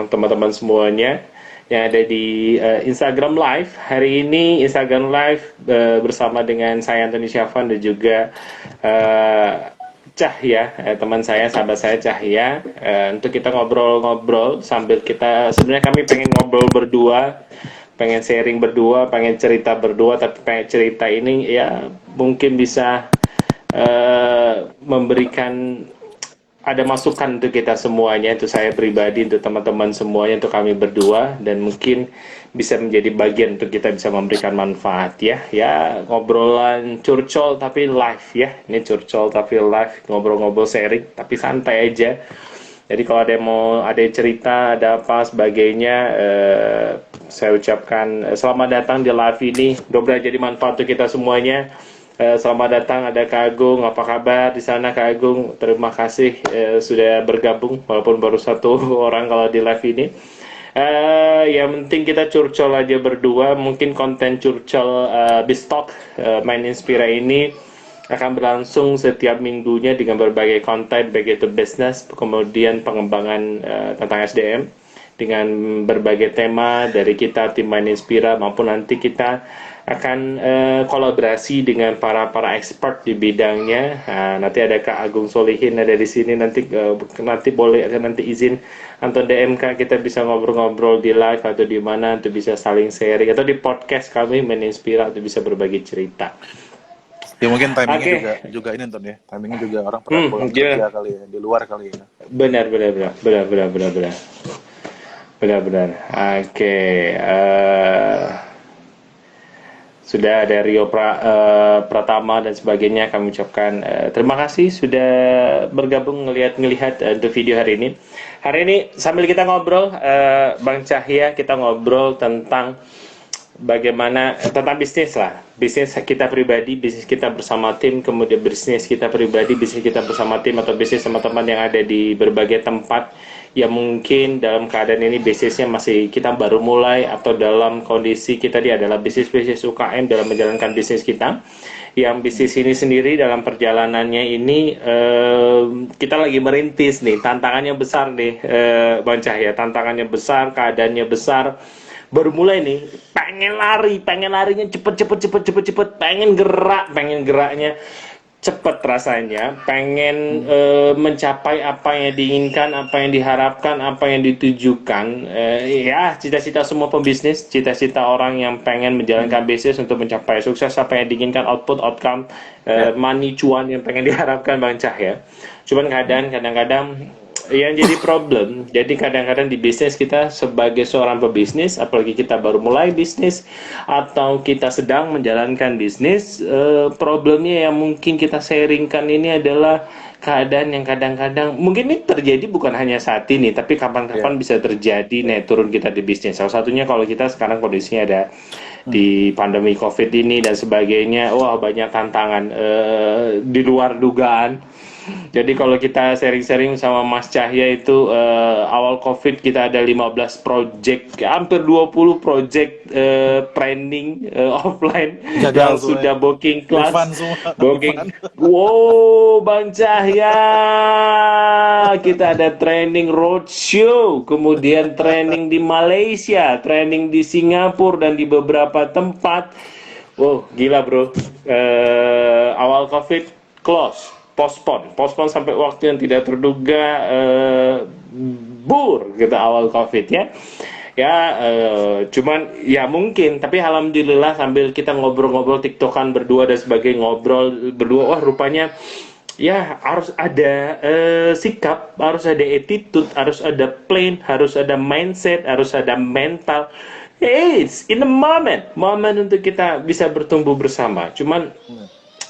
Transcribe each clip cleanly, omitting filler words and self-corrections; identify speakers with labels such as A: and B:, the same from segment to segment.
A: teman-teman semuanya yang ada di Instagram Live. Hari ini Instagram Live bersama dengan saya Anthony Syafan dan juga Cahya, teman saya, sahabat saya Cahya, untuk kita ngobrol-ngobrol sambil kita sebenarnya kami pengen ngobrol berdua, pengen sharing berdua, pengen cerita berdua, tapi pengen cerita ini ya mungkin bisa memberikan ada masukan untuk kita semuanya, untuk saya pribadi, untuk teman-teman semuanya, untuk kami berdua, dan mungkin bisa menjadi bagian untuk kita bisa memberikan manfaat ya. Ya, ngobrolan curcol tapi live ya. Ini curcol tapi live, ngobrol-ngobrol sharing tapi santai aja. Jadi kalau ada yang mau ada cerita, ada apa sebagainya, saya ucapkan selamat datang di live ini. Mudah-mudahan jadi manfaat untuk kita semuanya. Selamat datang, ada Kak Agung. Apa kabar di sana Kak Agung? Terima kasih sudah bergabung walaupun baru satu orang kalau di live ini. Yang penting kita curcol aja berdua. Mungkin konten curcol Bistalk Mind Inspira ini akan berlangsung setiap minggunya dengan berbagai konten, baik itu bisnis, kemudian pengembangan tentang SDM dengan berbagai tema dari kita tim Mind Inspira, maupun nanti kita akan kolaborasi dengan para expert di bidangnya. Nanti ada Kak Agung Solihin ada di sini, nanti boleh nanti izin Anton DMK kita bisa ngobrol-ngobrol di live atau di mana untuk bisa saling sharing, atau di podcast kami Meninspira untuk bisa berbagi cerita.
B: Ya mungkin timingnya juga ini Anton ya. Timingnya juga orang pada pulang kerja kali ya, di luar kali ya.
A: Benar. Oke. Sudah ada Rio Pratama dan sebagainya, kami ucapkan terima kasih sudah bergabung ngelihat untuk video hari ini. Hari ini sambil kita ngobrol, Bang Cahya, kita ngobrol tentang bagaimana tentang bisnis lah, bisnis kita pribadi, bisnis kita bersama tim, kemudian bisnis kita pribadi, bisnis kita bersama tim, atau bisnis teman-teman yang ada di berbagai tempat yang mungkin dalam keadaan ini bisnisnya masih kita baru mulai, atau dalam kondisi kita dia adalah bisnis UKM dalam menjalankan bisnis kita. Yang bisnis ini sendiri dalam perjalanannya ini kita lagi merintis nih, tantangannya besar nih, Bang Cahya, tantangannya besar, keadaannya besar. Baru mulai nih, pengen larinya cepet, pengen geraknya cepet rasanya, pengen mencapai apa yang diinginkan, apa yang diharapkan, apa yang ditujukan. Ya, cita-cita semua pembisnis, cita-cita orang yang pengen menjalankan bisnis untuk mencapai sukses, apa yang diinginkan, outcome, money, cuan yang pengen diharapkan, Bang Cahya. Cuman kadang-kadang yang jadi problem, jadi kadang-kadang di bisnis kita sebagai seorang pebisnis, apalagi kita baru mulai bisnis atau kita sedang menjalankan bisnis, problemnya yang mungkin kita sharingkan ini adalah keadaan yang kadang-kadang mungkin ini terjadi bukan hanya saat ini, tapi kapan-kapan bisa terjadi naik turun kita di bisnis. Salah satunya kalau kita sekarang kondisinya ada di pandemi COVID ini dan sebagainya, wah banyak tantangan di luar dugaan. Jadi kalau kita sharing-sharing sama Mas Cahya itu awal COVID kita ada 15 project, hampir 20 project training offline yang sudah booking kelas, booking. Wow, Bang Cahya, kita ada training roadshow, kemudian training di Malaysia, training di Singapura dan di beberapa tempat. Wow, gila bro. Awal COVID close. Postpone sampai waktu yang tidak terduga, bur gitu awal COVID ya. Cuman ya mungkin, tapi alhamdulillah sambil kita ngobrol-ngobrol tiktokan berdua dan sebagainya, ngobrol berdua, wah rupanya ya harus ada sikap, harus ada attitude, harus ada plan, harus ada mindset, harus ada mental. It's in the moment untuk kita bisa bertumbuh bersama. Cuman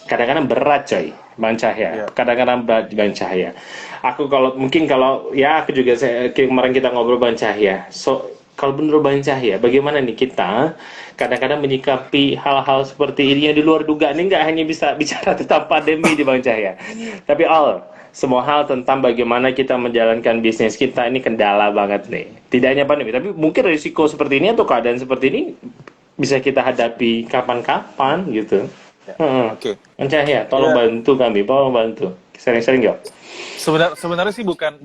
A: kadang-kadang berat coy, Bang Cahya. Kadang-kadang berat Bang Cahya. Aku aku juga kemarin kita ngobrol Bang Cahya. So kalau menurut Bang Cahya, bagaimana nih kita kadang-kadang menyikapi hal-hal seperti ini yang di luar dugaan? Ini nggak hanya bisa bicara tentang pandemi di Bang Cahya, tapi semua hal tentang bagaimana kita menjalankan bisnis kita ini kendala banget nih. Tidak hanya pandemi, tapi mungkin risiko seperti ini atau keadaan seperti ini bisa kita hadapi kapan-kapan gitu. Oke. Cahya, tolong bantu kami, tolong bantu. Sering-sering yuk.
B: Sebenarnya sih bukan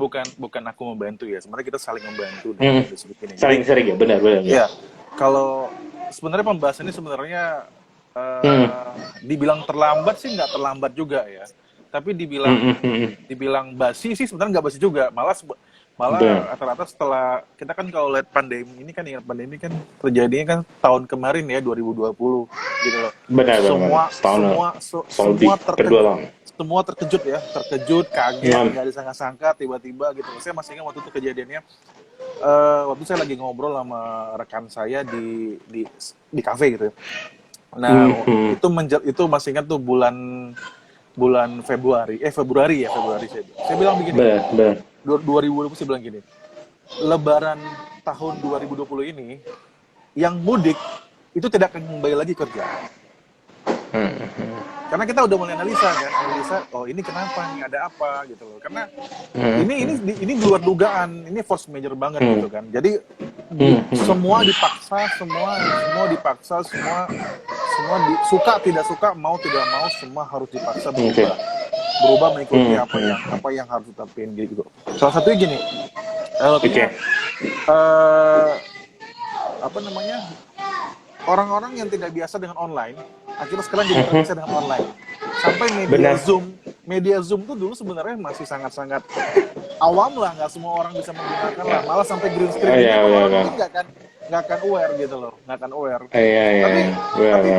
B: aku membantu ya. Sebenarnya kita saling membantu
A: Hmm.
B: di sini.
A: Sering-sering ya, benar-benar ya.
B: Ya, kalau sebenarnya pembahasan ini sebenarnya
A: Hmm.
B: dibilang terlambat sih nggak terlambat juga ya. Tapi dibilang basi sih sebenarnya nggak basi juga. Malah
A: Benar.
B: rata-rata setelah kita kan kalau lihat pandemi ini kan, ingat pandemi kan terjadinya kan tahun kemarin ya 2020 gitu loh.
A: Benar. Setahun lebih, berdua bang.
B: Semua terkejut ya, kaget, nggak disangka-sangka, tiba-tiba gitu. Saya masih ingat waktu itu kejadiannya. Waktu saya lagi ngobrol sama rekan saya di kafe gitu. Nah, itu masih ingat tuh bulan Februari saya bilang begini.
A: Benar.
B: 2020 saya bilang gini. Lebaran tahun 2020 ini yang mudik itu tidak akan kembali lagi kerja. Karena kita udah mulai analisa, oh ini kenapa nih, ada apa gitu loh. Karena ini luar dugaan, ini force major banget gitu kan. Jadi semua dipaksa, semua suka tidak suka, mau tidak mau, semua harus dipaksa berubah mengikuti apa yang harus ditetapin gitu. Salah satunya gini, orang-orang yang tidak biasa dengan online akhirnya sekarang jadi terbiasa dengan online. Sampai media Zoom tuh dulu sebenarnya masih sangat-sangat awam lah, nggak semua orang bisa menggunakan lah. Malah sampai green screen orang mungkin nggak akan aware gitu loh, Tapi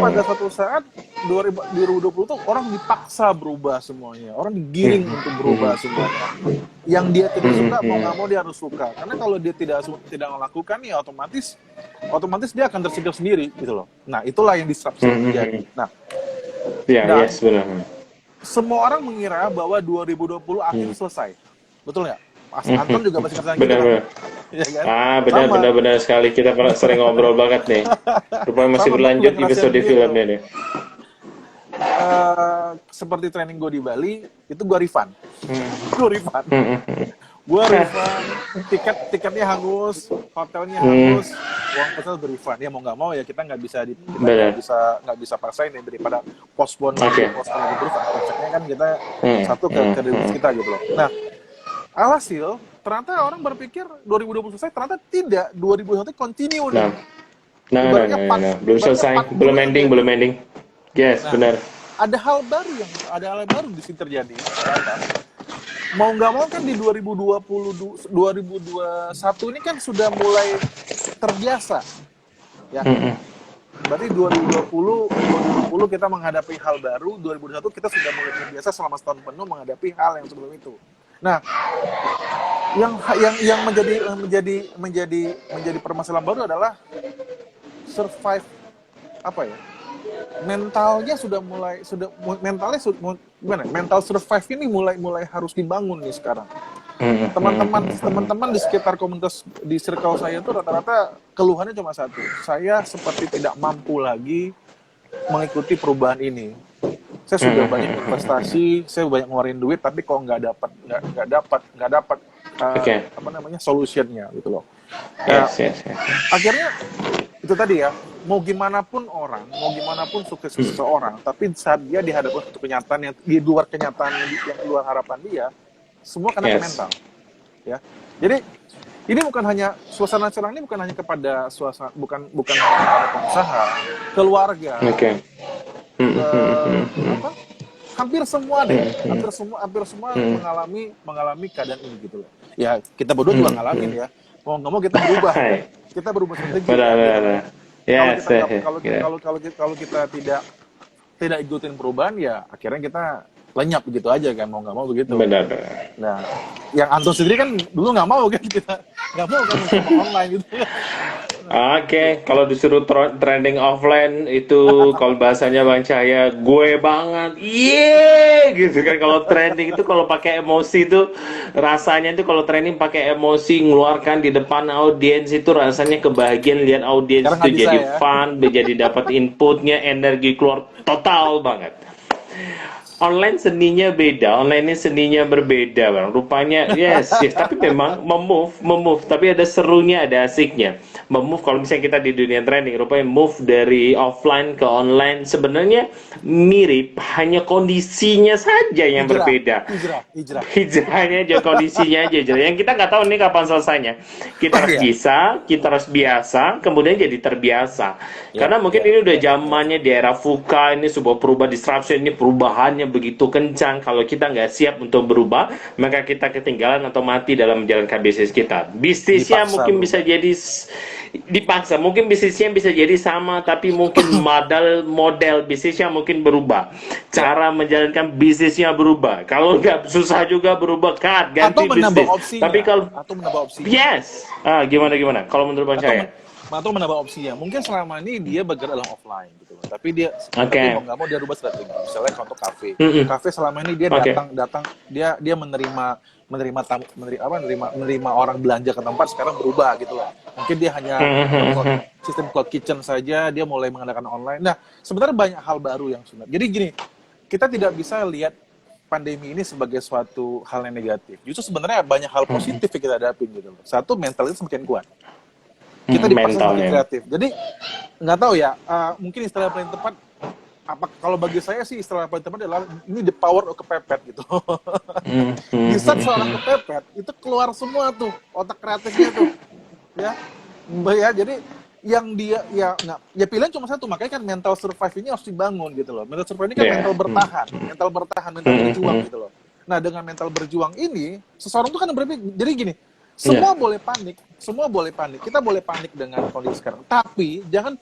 B: pada suatu saat 2020 tuh orang dipaksa berubah semuanya, orang digiring untuk berubah semuanya. Yang dia tidak suka mau nggak mau dia harus suka, karena kalau dia tidak melakukan ya otomatis dia akan tersikap sendiri gitu loh. Nah itulah yang disrupsi terjadi. Nah,
A: benar.
B: Semua orang mengira bahwa 2020 akhirnya selesai, betul nggak? Mas Anton juga masih katakan gitu kan? Ya kan?
A: Benar sekali, kita pernah sering ngobrol banget nih. Rupanya masih berlanjut episode filmnya nih.
B: Seperti training gue di Bali, itu gue refund. Tiketnya hangus, hotelnya hangus, uang hotel berefund. Ya mau nggak mau ya kita nggak bisa paksain ya, daripada postpone lagi berefund. Konsepnya kan kita satu ke kita gitu loh. Nah, alhasil ternyata orang berpikir 2020 selesai, ternyata tidak, 2021 continue nih.
A: Belum selesai, belum ending. Yes, benar.
B: Ada hal baru di sini terjadi. Mau nggak mau kan di 2021 ini kan sudah mulai terbiasa, ya. Berarti 2020 kita menghadapi hal baru, 2021 kita sudah mulai terbiasa selama setahun penuh menghadapi hal yang sebelum itu. Nah, yang menjadi permasalahan baru adalah survive mentalnya mental survive ini mulai harus dibangun nih sekarang. Teman-teman di sekitar komunitas di circle saya itu rata-rata keluhannya cuma satu, saya seperti tidak mampu lagi mengikuti perubahan ini. Saya sudah banyak investasi, saya banyak ngeluarin duit, tapi kok nggak dapat solutionnya gitu loh. Akhirnya itu tadi ya, mau gimana pun sukses seseorang, tapi saat dia dihadapkan satu kenyataan yang di luar harapan dia, semua kena ke mental, ya. Jadi ini bukan hanya suasana cerang ini bukan hanya kepada bukan kepada pengusaha, keluarga. Hampir semua mengalami keadaan ini gitu loh. Ya kita berdua juga ngalamin ya. Mau nggak mau kita berubah strategi. Kalau kita tidak ikutin perubahan ya akhirnya kita lenyap begitu aja kan, mau nggak mau begitu.
A: Benar.
B: Nah, yang Anton sendiri kan dulu nggak mau kan, kita nggak mau kan online gitu.
A: Oke, kalau disuruh trending offline itu kalau bahasanya Bang Cahaya, gue banget, gitu kan. Kalau trending itu kalau pakai emosi itu rasanya itu kalau trending pakai emosi, ngeluarkan di depan audiens itu rasanya kebahagiaan lihat audiens itu jadi fun, jadi dapat inputnya, energi keluar total banget. online seninya beda, online ini seninya berbeda, Bang. Rupanya yes, yes, tapi memang memove, tapi ada serunya, ada asiknya. Memove kalau misalnya kita di dunia training, rupanya move dari offline ke online sebenarnya mirip, hanya kondisinya saja yang
B: Hijrah,
A: berbeda.
B: hijrah.
A: Hijrahnya aja, kondisinya aja hijrah. Yang kita nggak tahu nih kapan selesainya. Kita harus
B: Iya.
A: bisa, kita harus biasa, kemudian jadi terbiasa. Karena mungkin ini udah zamannya di era VUCA, ini sebuah perubahan disruption, ini perubahannya begitu kencang. Kalau kita nggak siap untuk berubah, maka kita ketinggalan atau mati dalam menjalankan bisnis kita. Bisnisnya
B: Dipaksa
A: mungkin
B: berubah.
A: bisa jadi dipaksa, mungkin bisnisnya bisa jadi sama, tapi mungkin model bisnisnya mungkin berubah, cara menjalankan bisnisnya berubah. Kalau nggak, susah juga berubah, ganti
B: Atau menambah
A: bisnis.
B: opsinya.
A: Tapi kalau
B: Atau menambah opsinya.
A: yes, gimana kalau menurut Bang saya?
B: Atau menambah opsinya. Mungkin selama ini dia bergerak dalam offline gitu loh. Tapi dia
A: Oke.
B: mau nggak mau dia rubah strategi. Misalnya contoh kafe.
A: Mm-mm.
B: Kafe selama ini dia
A: Oke.
B: datang dia menerima orang belanja ke tempat, sekarang berubah gitu loh. Mungkin dia hanya sistem cloud kitchen saja, dia mulai mengadakan online. Nah, sebenarnya banyak hal baru yang sudah. Jadi gini, kita tidak bisa lihat pandemi ini sebagai suatu hal yang negatif. Justru sebenarnya banyak hal positif yang kita hadapin gitu loh. Satu, mental itu semakin kuat. Kita dipaksa semakin kreatif. Jadi nggak tahu ya, mungkin istilah paling tepat, kalau bagi saya sih istilah paling tepat adalah ini the power of kepepet gitu. Di saat seorang kepepet itu keluar semua tuh otak kreatifnya tuh, ya jadi yang dia ya pilihan cuma satu, makanya kan mental survive ini harus dibangun gitu loh. Mental survive ini kan mental bertahan, mental berjuang gitu loh. Nah, dengan mental berjuang ini seseorang tuh kan berpikir, jadi gini, semua boleh panik, kita boleh panik dengan kondisi sekarang, tapi jangan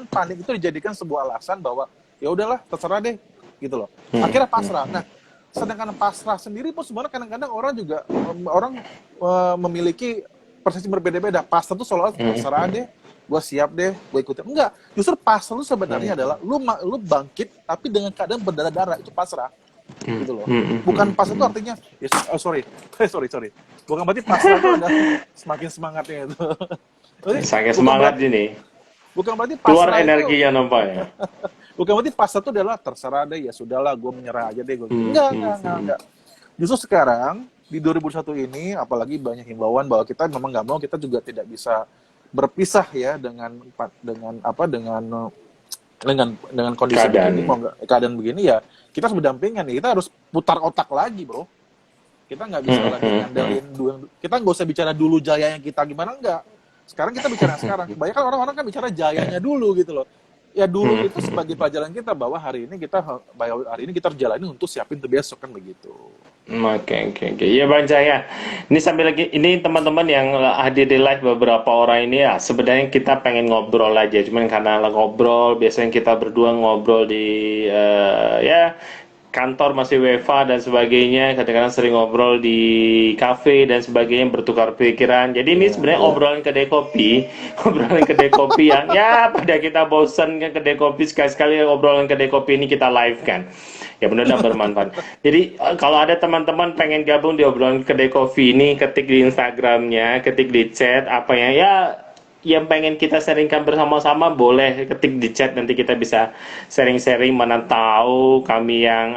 B: panik itu dijadikan sebuah alasan bahwa ya udahlah terserah deh gitu loh. Akhirnya pasrah. Nah, sedangkan pasrah sendiri pun sebenarnya kadang-kadang orang memiliki persepsi berbeda-beda. Pasrah itu seolah-olah terserah deh, gue siap deh, gue ikutin. Enggak, justru pasrah itu sebenarnya adalah lu bangkit tapi dengan keadaan berdarah-darah, itu pasrah. Gitu loh. Bukan pasrah itu artinya sorry. Bukan berarti pasrah itu adalah semakin semangatnya itu.
A: Sangat semangat ini.
B: Bukan berarti
A: keluar
B: pasrah
A: energinya nampaknya.
B: Bukan berarti pasrah itu adalah terserah deh, ya sudahlah, gue menyerah aja deh. Enggak. Justru sekarang di 2021 ini, apalagi banyak himbauan bahwa kita memang nggak mau, kita juga tidak bisa berpisah ya dengan kondisi begini, keadaan begini ya. Kita harus berdampingan nih, kita harus putar otak lagi, bro. Kita nggak bisa lagi ngandelin kita nggak usah bicara dulu jayanya kita gimana, enggak. Sekarang kita bicara sekarang. Kebanyakan orang-orang kan bicara jayanya dulu gitu loh. Ya dulu itu sebagai pelajaran kita bahwa hari ini kita jalani untuk siapin untuk besok, kan begitu.
A: Oke. Iya Bang Cahya. Ini sambil lagi, ini teman-teman yang hadir di live beberapa orang ini ya, sebenarnya kita pengen ngobrol aja, cuman karena ngobrol, biasanya kita berdua ngobrol di kantor masih WFA dan sebagainya, kadang-kadang sering ngobrol di kafe dan sebagainya, bertukar pikiran. Jadi ini sebenarnya obrolan kedai kopi yang ya pada kita bosan kan kedai kopi, sekali-sekali obrolan kedai kopi ini kita live kan. Ya benar-benar bermanfaat. Jadi kalau ada teman-teman pengen gabung di obrolan kedai kopi ini, ketik di Instagramnya, ketik di chat apa ya yang pengen kita sharingkan bersama-sama, boleh ketik di chat, nanti kita bisa sharing-sharing, mana tahu kami yang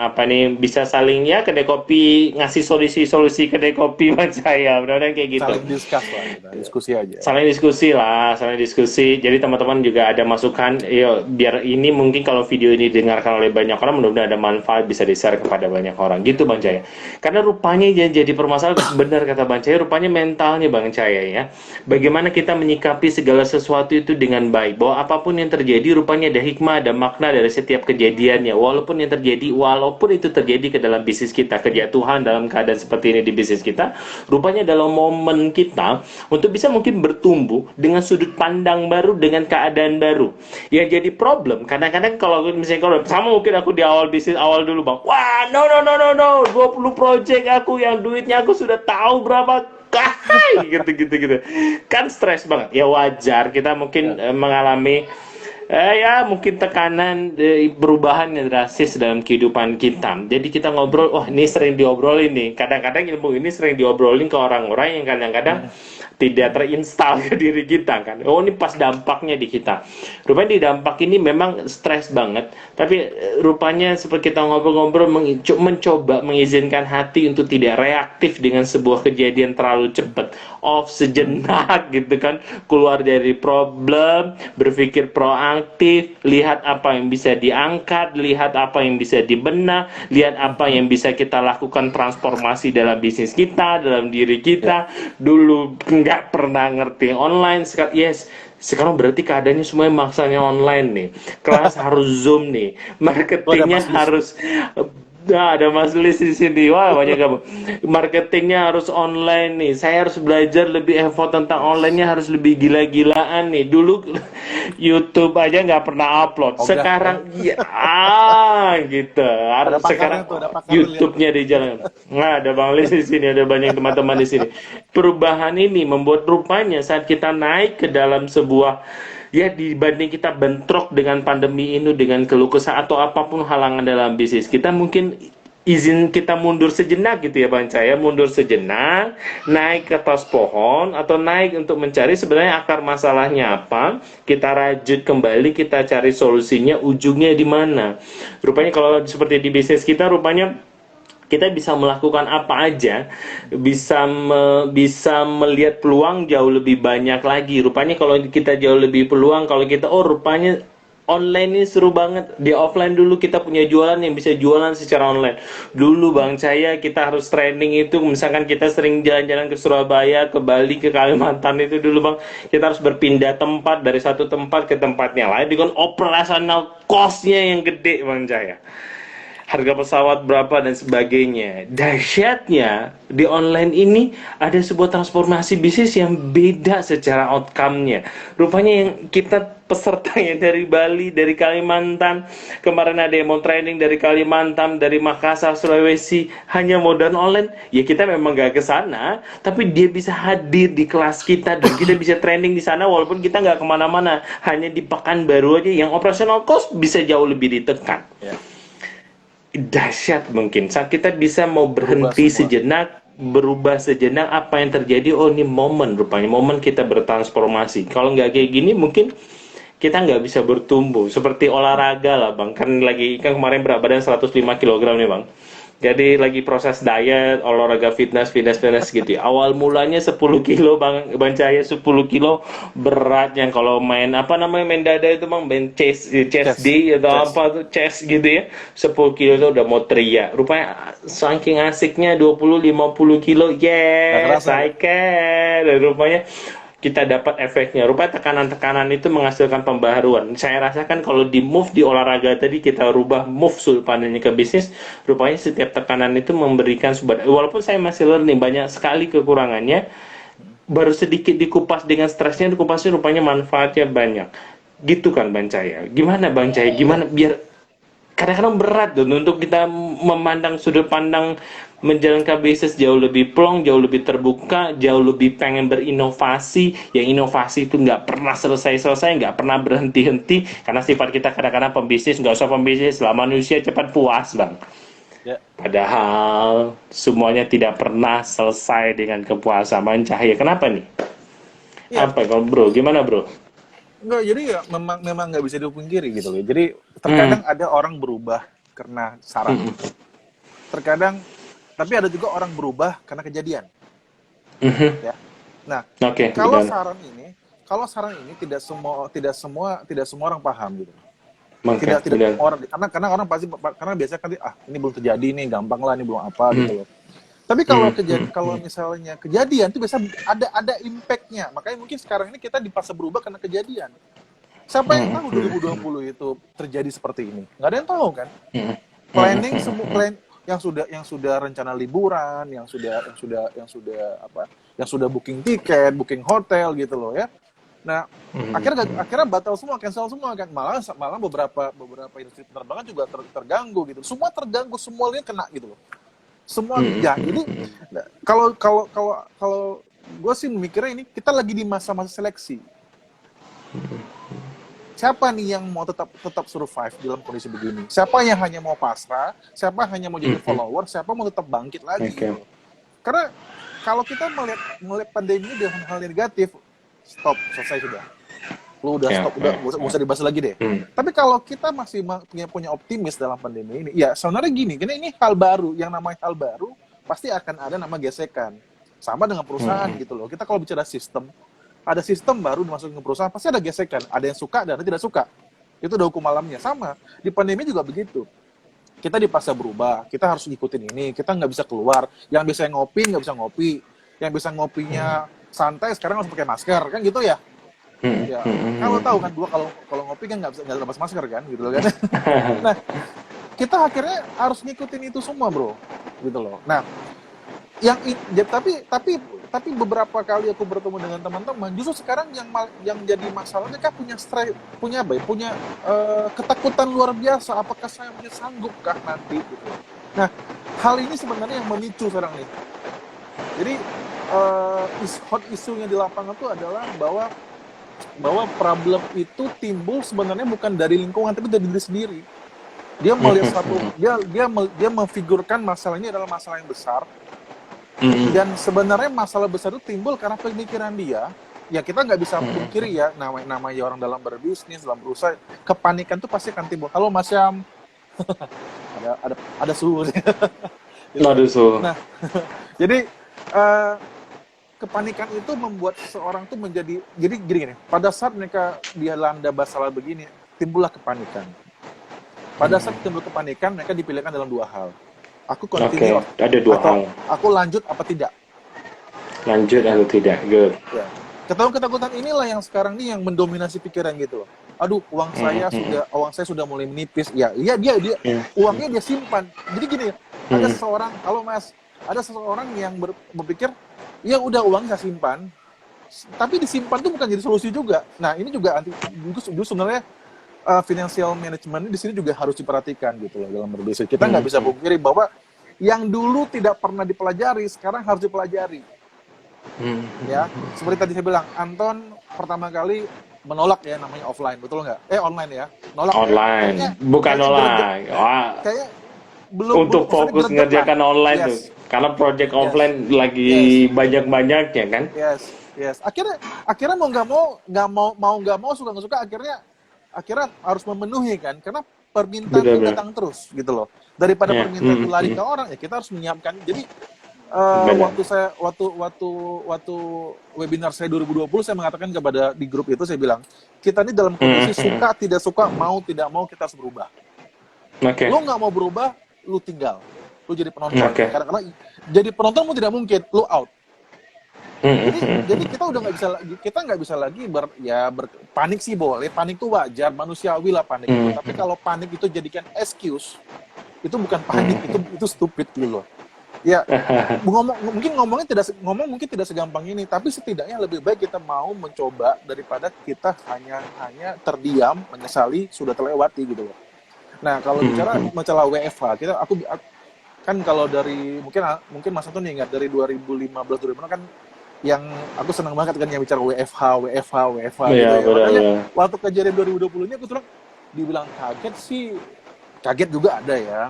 A: bisa saling ya kedai kopi ngasih solusi kedai kopi buat saya, mudah-mudahan kayak gitu.
B: Saling discuss lah, kita diskusi aja.
A: Saling diskusi. Jadi teman-teman juga ada masukan, biar ini mungkin kalau video ini didengarkan oleh banyak orang, mudah-mudahan ada manfaat, bisa di-share kepada banyak orang. Gitu Bang Cahya. Karena rupanya jadi permasalahan, benar kata Bang Cahya, rupanya mentalnya Bang Cahya ya. Bagaimana kita menyikapi segala sesuatu itu dengan baik, bahwa apapun yang terjadi rupanya ada hikmah, ada makna dari setiap kejadiannya, walaupun itu terjadi ke dalam bisnis kita, kejatuhan dalam keadaan seperti ini di bisnis kita, rupanya dalam momen kita untuk bisa mungkin bertumbuh dengan sudut pandang baru, dengan keadaan baru. Yang jadi problem kadang-kadang kalau misalnya sama mungkin aku di awal bisnis dulu Bang, wah no 20 project aku yang duitnya aku sudah tahu berapa gitu kan, stres banget ya, wajar kita mungkin mengalami mungkin tekanan perubahan yang drastis dalam kehidupan kita. Jadi kita ngobrol, ini sering diobrolin nih, kadang-kadang ilmu ini sering diobrolin ke orang-orang yang kadang-kadang tidak terinstal ke diri kita kan. Oh ini pas dampaknya di kita. Rupanya di dampak ini memang stres banget. Tapi rupanya seperti kita ngobrol-ngobrol mencoba mengizinkan hati untuk tidak reaktif dengan sebuah kejadian terlalu cepat. Off sejenak gitu kan. Keluar dari problem, berpikir proaktif, lihat apa yang bisa diangkat, lihat apa yang bisa dibenah, lihat apa yang bisa kita lakukan transformasi dalam bisnis kita, dalam diri kita. Dulu nggak pernah ngerti online, sekarang berarti keadaannya semuanya maksanya online nih. Kelas harus Zoom nih. Marketingnya harus ada Mas Lis di sini. Wah, banyak kamu. Marketingnya harus online nih. Saya harus belajar lebih effort tentang online-nya, harus lebih gila-gilaan nih. Dulu YouTube aja nggak pernah upload. Sekarang ya gitu. Harus sekarang YouTube-nya di jalan. Nah, ada Bang Lis di sini, ada banyak teman-teman di sini. Perubahan ini membuat rupanya saat kita naik ke dalam sebuah dibanding kita bentrok dengan pandemi ini, dengan keluh kesah atau apapun halangan dalam bisnis kita, mungkin izin kita mundur sejenak gitu ya Bang Cahya, mundur sejenak, naik ke atas pohon atau naik untuk mencari sebenarnya akar masalahnya apa, kita rajut kembali, kita cari solusinya, ujungnya di mana. Rupanya kalau seperti di bisnis kita, rupanya kita bisa melakukan apa aja, bisa melihat peluang jauh lebih banyak lagi. Rupanya kalau kita jauh lebih peluang, kalau kita rupanya online ini seru banget. Di offline dulu kita punya jualan yang bisa jualan secara online. Dulu Bang Cahya kita harus training itu, misalkan kita sering jalan-jalan ke Surabaya, ke Bali, ke Kalimantan itu dulu Bang, kita harus berpindah tempat dari satu tempat ke tempatnya lain dengan operasional cost-nya yang gede Bang Cahya. Harga pesawat berapa dan sebagainya. Dahsyatnya di online ini ada sebuah transformasi bisnis yang beda secara outcome-nya. Rupanya yang kita pesertanya dari Bali, dari Kalimantan, kemarin ada yang mau training dari Kalimantan, dari Makassar, Sulawesi, hanya modal online. Ya kita memang gak ke sana, tapi dia bisa hadir di kelas kita dan kita bisa training di sana walaupun kita nggak kemana-mana, hanya di Pekanbaru aja yang operational cost bisa jauh lebih ditekan. Dahsyat mungkin saat kita bisa mau berhenti sejenak, berubah sejenak apa yang terjadi. Oh ini momen, rupanya momen kita bertransformasi. Kalau nggak kayak gini mungkin kita nggak bisa bertumbuh. Seperti olahraga lah Bang, kan kemarin berat badan 105 kg nih Bang, jadi lagi proses diet, olahraga fitness gitu ya. Awal mulanya 10 kilo Bang Cahya, 10 kilo berat yang kalau main main dada itu Bang, main chest day atau apa tuh, chest gitu ya. 10 kilo itu udah mau teriak. Rupanya saking asiknya 20-50 kilo, yes, I can. Dan rupanya kita dapat efeknya. Rupanya tekanan-tekanan itu menghasilkan pembaharuan. Saya rasakan kalau di move di olahraga tadi kita rubah move sudut pandangnya ke bisnis, rupanya setiap tekanan itu memberikan sebuah, walaupun saya masih learning banyak sekali kekurangannya, baru sedikit dikupas dengan stresnya, dikupasnya rupanya manfaatnya banyak. Gitu kan Bang Cahya. Gimana Bang Cahya? Gimana biar kadang-kadang berat tuh untuk kita memandang sudut pandang menjalankan bisnis jauh lebih plong, jauh lebih terbuka, jauh lebih pengen berinovasi. Yang inovasi itu nggak pernah selesai-selesai, nggak pernah berhenti-henti, karena sifat kita kadang-kadang pembisnis, nggak usah pembisnis lah, manusia cepat puas Bang. Padahal semuanya tidak pernah selesai dengan kepuasan. Bang Cahya, kenapa nih? Apa kalau Bro? Gimana Bro?
B: Enggak, jadi ya memang nggak bisa dipungkiri gitu loh. Jadi terkadang ada orang berubah karena saran. Terkadang, tapi ada juga orang berubah karena kejadian. Ya. Nah, kalau saran ini tidak semua orang paham gitu. Tidak orang, karena orang pasti, karena biasanya kan ini belum terjadi nih, gampang lah, ini belum apa gitu loh. Tapi kalau misalnya kejadian itu biasa ada impact-nya. Makanya mungkin sekarang ini kita dipaksa berubah karena kejadian. Siapa yang tahu 2020 itu terjadi seperti ini? Nggak ada yang tahu kan? Planning semua yang sudah rencana liburan, yang sudah booking tiket, booking hotel gitu loh ya. Nah, akhirnya batal semua, cancel semua kan. Malah beberapa industri penerbangan juga terganggu gitu. Semua terganggu, semuanya kena gitu loh. Semua jadi kalau gue sih mikirnya ini kita lagi di masa-masa seleksi. Siapa nih yang mau tetap survive dalam kondisi begini? Siapa yang hanya mau pasrah? Siapa hanya mau jadi follower? Siapa mau tetap bangkit lagi? Gitu. Karena kalau kita melihat pandemi ini dengan hal negatif, stop, selesai sudah. Lu udah stop, udah nggak usah dibahas lagi deh. Tapi kalau kita masih punya optimis dalam pandemi ini, ya sebenarnya gini, karena ini hal baru, yang namanya hal baru pasti akan ada nama gesekan. Sama dengan perusahaan gitu loh. Kita kalau bicara sistem, ada sistem baru dimasukin ke perusahaan, pasti ada gesekan. Ada yang suka, ada yang tidak suka. Itu udah hukum alamnya. Sama, di pandemi juga begitu. Kita dipaksa berubah, kita harus ngikutin ini, kita nggak bisa keluar. Yang bisa ngopi, nggak bisa ngopi. Yang bisa ngopinya santai, sekarang harus pakai masker, kan gitu ya? Ya, kalau tahu kan, gua kalau ngopi kan nggak lepas masker kan, gitu loh kan? Nah, kita akhirnya harus ngikutin itu semua, bro, gitu loh. Nah, tapi beberapa kali aku bertemu dengan teman-teman, justru sekarang yang jadi masalahnya kan punya ketakutan luar biasa. Apakah saya punya sanggupkah nanti? Gitu. Nah, hal ini sebenarnya yang memicu sekarang nih. Jadi hot isunya di lapangan itu adalah bahwa problem itu timbul sebenarnya bukan dari lingkungan tapi dari diri sendiri. Dia melihat dia memfigurkan masalah ini adalah masalah yang besar. Dan sebenarnya masalah besar itu timbul karena pemikiran dia. Ya kita nggak bisa pungkiri ya, namanya orang dalam berbisnis, dalam berusaha, kepanikan itu pasti akan timbul. Kalau Syam ada suhu.
A: Ada suhu.
B: Nah, jadi kepanikan itu membuat seseorang tuh menjadi gini. Pada saat mereka dilanda masalah begini, timbullah kepanikan. Pada saat timbul kepanikan, mereka dipilihkan dalam dua hal. Aku continue
A: ada dua hal.
B: Aku lanjut apa tidak?
A: Lanjut atau tidak, good.
B: Ya. Ketakutan inilah yang sekarang nih yang mendominasi pikiran gitu loh. Aduh, uang saya sudah mulai menipis. Ya, dia uangnya dia simpan. Jadi gini, ada seseorang yang berpikir, ya udah uangnya saya simpan. Tapi disimpan tuh bukan jadi solusi juga. Nah, ini juga sebenarnya financial management di sini juga harus diperhatikan gitu loh dalam berbisnis. Kita nggak bisa pungkiri bahwa yang dulu tidak pernah dipelajari sekarang harus dipelajari. Ya, seperti tadi saya bilang, Anton pertama kali menolak ya namanya offline, betul nggak? Online ya, nolak.
A: Online, ya. Bukan online.
B: Kayak belum
A: untuk fokus ngerjakan online tuh, karena project offline lagi banyak-banyaknya kan?
B: Yes. Akhirnya mau nggak mau suka nggak suka akhirnya harus memenuhi kan, karena permintaan itu datang terus gitu loh. Daripada permintaan itu lari ke orang, ya kita harus menyiapkan. Jadi waktu webinar saya 2020 saya mengatakan di grup itu, saya bilang kita ini dalam kondisi suka tidak suka, mau tidak mau kita harus berubah. Lo nggak mau berubah, lu tinggal, lu jadi penonton. Karena jadi penonton mau tidak mungkin, lu out. Jadi kita nggak bisa lagi panik sih boleh, panik itu wajar, manusiawi lah panik itu. Tapi kalau panik itu jadikan excuse, itu bukan panik, itu stupid gitu loh. Ya, ngomong mungkin tidak segampang ini, tapi setidaknya lebih baik kita mau mencoba daripada kita hanya terdiam, menyesali sudah terlewati gitu loh. Nah, kalau bicara masalah WFH, aku kan kalau dari mungkin Mas Anton ingat dari 2015-2016 kan yang aku senang banget kan yang bicara WFH gitu ya. Makanya waktu kejadian 2020 ini aku tuh dibilang kaget juga ada ya.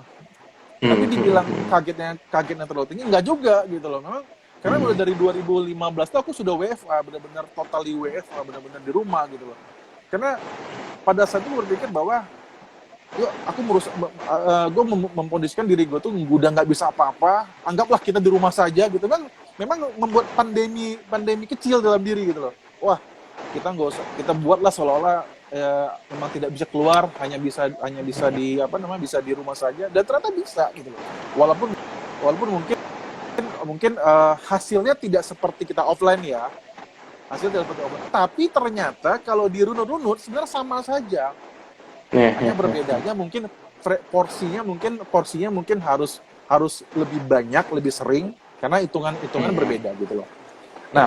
B: Tapi dibilang kagetnya terlalu tinggi enggak juga gitu loh. Memang karena mulai dari 2015 tuh aku sudah WFH, benar-benar totally WFH, benar-benar di rumah gitu loh. Karena pada saat itu berpikir bahwa gue memkondisikan diri gue tuh udah nggak bisa apa-apa, anggaplah kita di rumah saja gitu kan. Memang membuat pandemi kecil dalam diri gitu loh. Wah, kita nggak usah, kita buatlah seolah-olah memang tidak bisa keluar, hanya bisa di rumah saja, dan ternyata bisa gitu loh. Walaupun mungkin hasilnya tidak seperti kita offline ya. Hasilnya tidak seperti offline. Tapi ternyata kalau dirunut-runut sebenarnya sama saja. Hanya berbedanya mungkin porsinya mungkin harus lebih banyak, lebih sering. Karena hitungan berbeda gitu loh. Nah,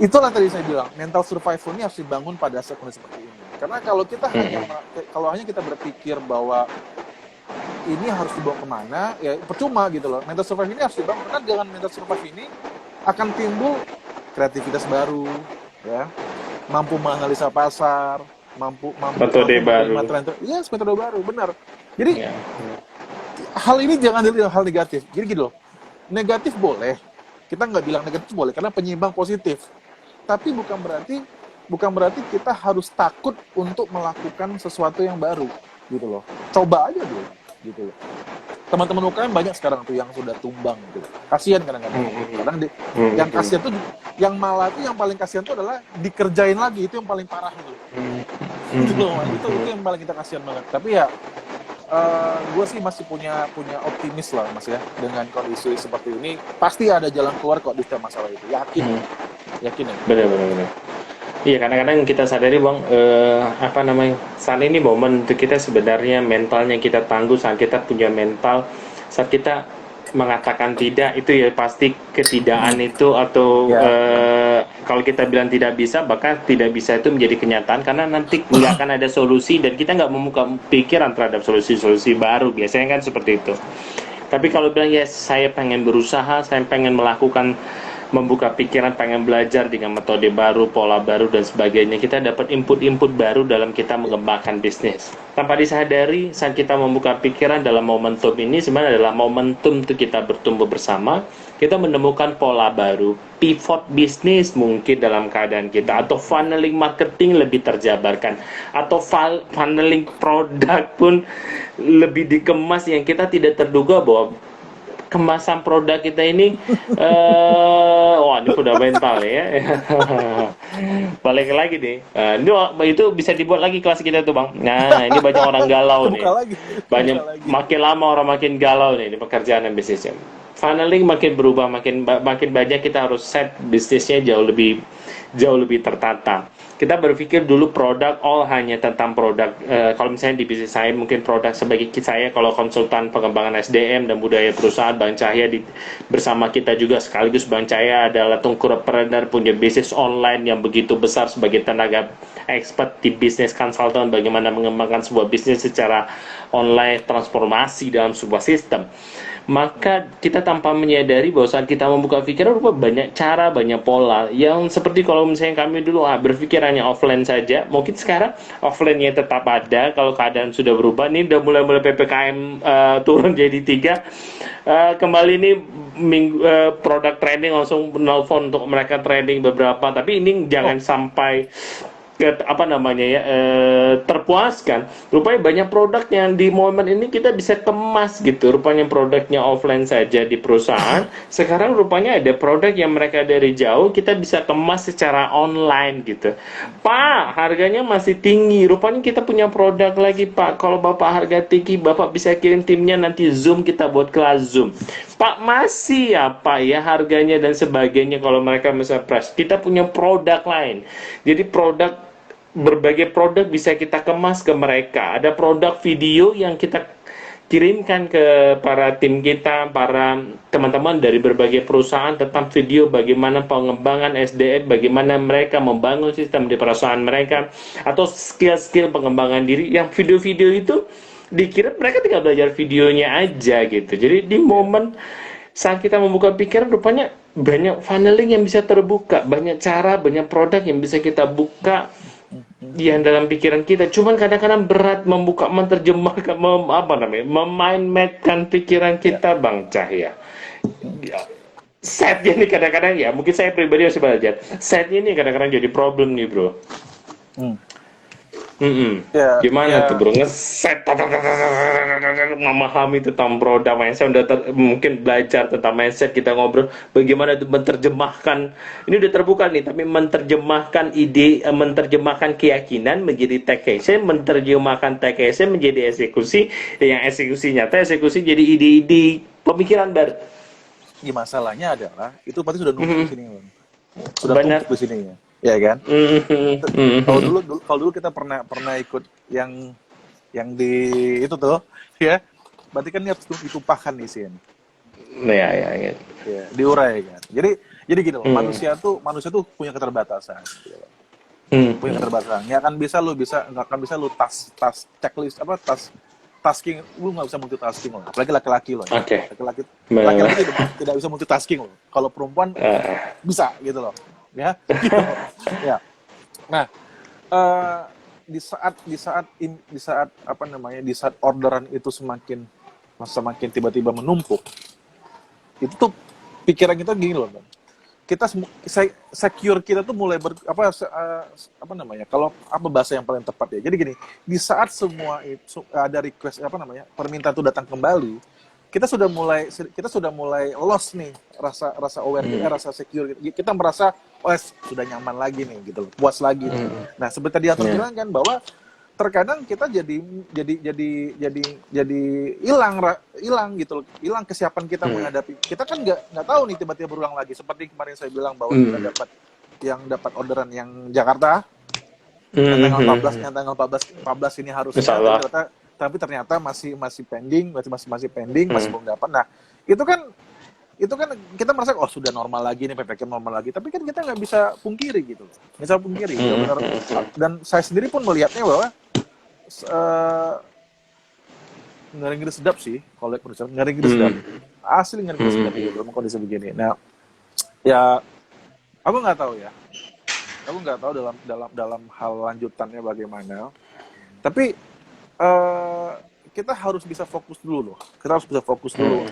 B: itulah tadi saya bilang, mental survival ini harus dibangun pada saat kondisi seperti ini. Karena kalau hanya kita berpikir bahwa ini harus dibawa kemana, ya percuma gitu loh. Mental survival ini harus dibangun, karena dengan mental survival ini akan timbul kreativitas baru, ya, mampu menganalisa pasar, mampu
A: metode baru.
B: Metode baru, benar. Jadi hal ini jangan dilihat hal negatif. Jadi gitu loh. Negatif boleh, kita nggak bilang negatif boleh, karena penyeimbang positif. Tapi bukan berarti kita harus takut untuk melakukan sesuatu yang baru, gitu loh. Coba aja dulu, gitu loh. Teman-teman UKM banyak sekarang tuh yang sudah tumbang, gitu. Kasihan kadang-kadang. Kadang yang kasihan tuh, yang malah tuh yang paling kasihan tuh adalah dikerjain lagi, itu yang paling parah gitu. Gitu loh, itu yang paling kita kasihan banget. Tapi ya, gue sih masih punya optimis lah Mas ya, dengan kondisi seperti ini pasti ada jalan keluar kok di setiap masalah itu, yakin ya.
A: Benar. Iya, kadang-kadang kita sadari bang, apa namanya, saat ini momen untuk kita sebenarnya mentalnya kita tangguh, saat kita punya mental, saat kita mengatakan tidak itu ya pasti ketidakan itu atau kalau kita bilang tidak bisa, bahkan tidak bisa itu menjadi kenyataan karena nanti nggak akan ada solusi dan kita nggak membuka pikiran terhadap solusi-solusi baru, biasanya kan seperti itu. Tapi kalau bilang ya saya pengen berusaha, saya pengen melakukan, membuka pikiran, pengen belajar dengan metode baru, pola baru dan sebagainya, kita dapat input-input baru dalam kita mengembangkan bisnis. Tanpa disadari, saat kita membuka pikiran dalam momentum ini sebenarnya adalah momentum untuk kita bertumbuh bersama, kita menemukan pola baru, pivot bisnis mungkin dalam keadaan kita, atau funneling marketing lebih terjabarkan, atau funneling produk pun lebih dikemas yang kita tidak terduga bahwa kemasan produk kita ini wah ini udah mental ya. Balik lagi nih, itu bisa dibuat lagi kelas kita tuh bang. Nah ini banyak orang galau nih, banyak makin lama orang makin galau nih di pekerjaan dan bisnisnya. Funneling makin berubah, makin banyak kita harus set bisnisnya jauh lebih tertata. Kita berpikir dulu produk hanya tentang produk. Kalau misalnya di bisnis saya mungkin produk sebagai saya kalau konsultan pengembangan SDM dan budaya perusahaan, Bang Cahya bersama kita juga sekaligus. Bang Cahya adalah entrepreneur, punya bisnis online yang begitu besar sebagai tenaga expert di bisnis konsultan, bagaimana mengembangkan sebuah bisnis secara online, transformasi dalam sebuah sistem. Maka kita tanpa menyadari bahwa saat kita membuka pikiran, banyak cara, banyak pola yang seperti kalau misalnya kami dulu berpikir hanya offline saja, mungkin sekarang offline-nya tetap ada. Kalau keadaan sudah berubah, ini udah mulai PPKM turun jadi 3, kembali ini produk trending langsung menelpon untuk mereka trending beberapa, tapi ini jangan sampai terpuaskan. Rupanya banyak produk yang di momen ini kita bisa kemas gitu. Rupanya produknya offline saja di perusahaan, sekarang rupanya ada produk yang mereka dari jauh kita bisa kemas secara online gitu. Pak, harganya masih tinggi. Rupanya kita punya produk lagi Pak. Kalau Bapak harga tinggi, Bapak bisa kirim timnya, nanti Zoom, kita buat kelas Zoom. Pak, masih ya Pak ya harganya dan sebagainya. Kalau mereka bisa press, kita punya produk lain. Jadi berbagai produk bisa kita kemas ke mereka. Ada produk video yang kita kirimkan ke para tim kita, para teman-teman dari berbagai perusahaan tentang video bagaimana pengembangan SDM, bagaimana mereka membangun sistem di perusahaan mereka, atau skill-skill pengembangan diri yang video-video itu dikirim, mereka tinggal belajar videonya aja gitu. Jadi di momen saat kita membuka pikiran, rupanya banyak funneling yang bisa terbuka, banyak cara, banyak produk yang bisa kita buka yang dalam pikiran kita. Cuman kadang-kadang berat menerjemahkan, memainkan pikiran kita Bang Cahya. Setnya ini kadang-kadang ya, mungkin saya pribadi masih belajar. Setnya ini kadang-kadang jadi problem nih bro. Gimana tuh bro, ngeset memahami tentang produk mindset, mungkin belajar tentang mindset, kita ngobrol bagaimana itu menerjemahkan, ini udah terbuka nih, tapi menerjemahkan ide, menerjemahkan keyakinan menjadi take action, menerjemahkan take action menjadi eksekusi, yang eksekusi nyata, eksekusi jadi ide-ide pemikiran baru.
B: Masalahnya adalah itu pasti sudah numpuk di sini, sudah numpuk di sini ya kan? Kalau dulu kita pernah ikut yang di itu tuh ya, berarti kan ini harus ditumpahkan di sini.
A: Ya,
B: diurai kan. Jadi gini loh, manusia tuh punya keterbatasan. Gitu loh. Punya keterbatasan. Nggak akan bisa lu checklist tasking, lu nggak bisa multitasking loh. Apalagi laki-laki loh. Ya. Laki-laki tidak bisa multitasking loh. Kalau perempuan bisa gitu loh. Ya, gitu. Ya. Nah, di saat orderan itu semakin tiba-tiba menumpuk, itu tuh pikiran kita gini loh, Bang. Kita secure kita tuh mulai apa namanya? Kalau apa bahasa yang paling tepat ya. Jadi gini, di saat semua itu ada request apa namanya? Permintaan itu datang kembali, kita sudah mulai lost nih rasa aware kita, rasa secure kita merasa oh sudah nyaman lagi nih gitu loh, puas lagi nih. Nah, seperti tadi Anton bilang kan bahwa terkadang kita jadi hilang gitu loh, hilang kesiapan kita menghadapi. Kita kan nggak tahu nih tiba-tiba berulang lagi. Seperti kemarin saya bilang bahwa kita dapat orderan yang Jakarta yang tanggal 14 ini harusnya, tapi ternyata masih pending, masih pending, masih belum dapat. Nah, itu kan kita merasa oh sudah normal lagi nih, PPKM normal lagi, tapi kan kita nggak bisa pungkiri gitu, benar-benar. Dan saya sendiri pun melihatnya bahwa ngeri-ngeri sedap sih, kalau lihat produser ngeri-ngeri sedap, asli ngeri-ngeri sedap gitu dalam kondisi begini. Nah, ya aku nggak tahu dalam hal lanjutannya bagaimana, tapi kita harus bisa fokus dulu loh. Kita harus bisa fokus dulu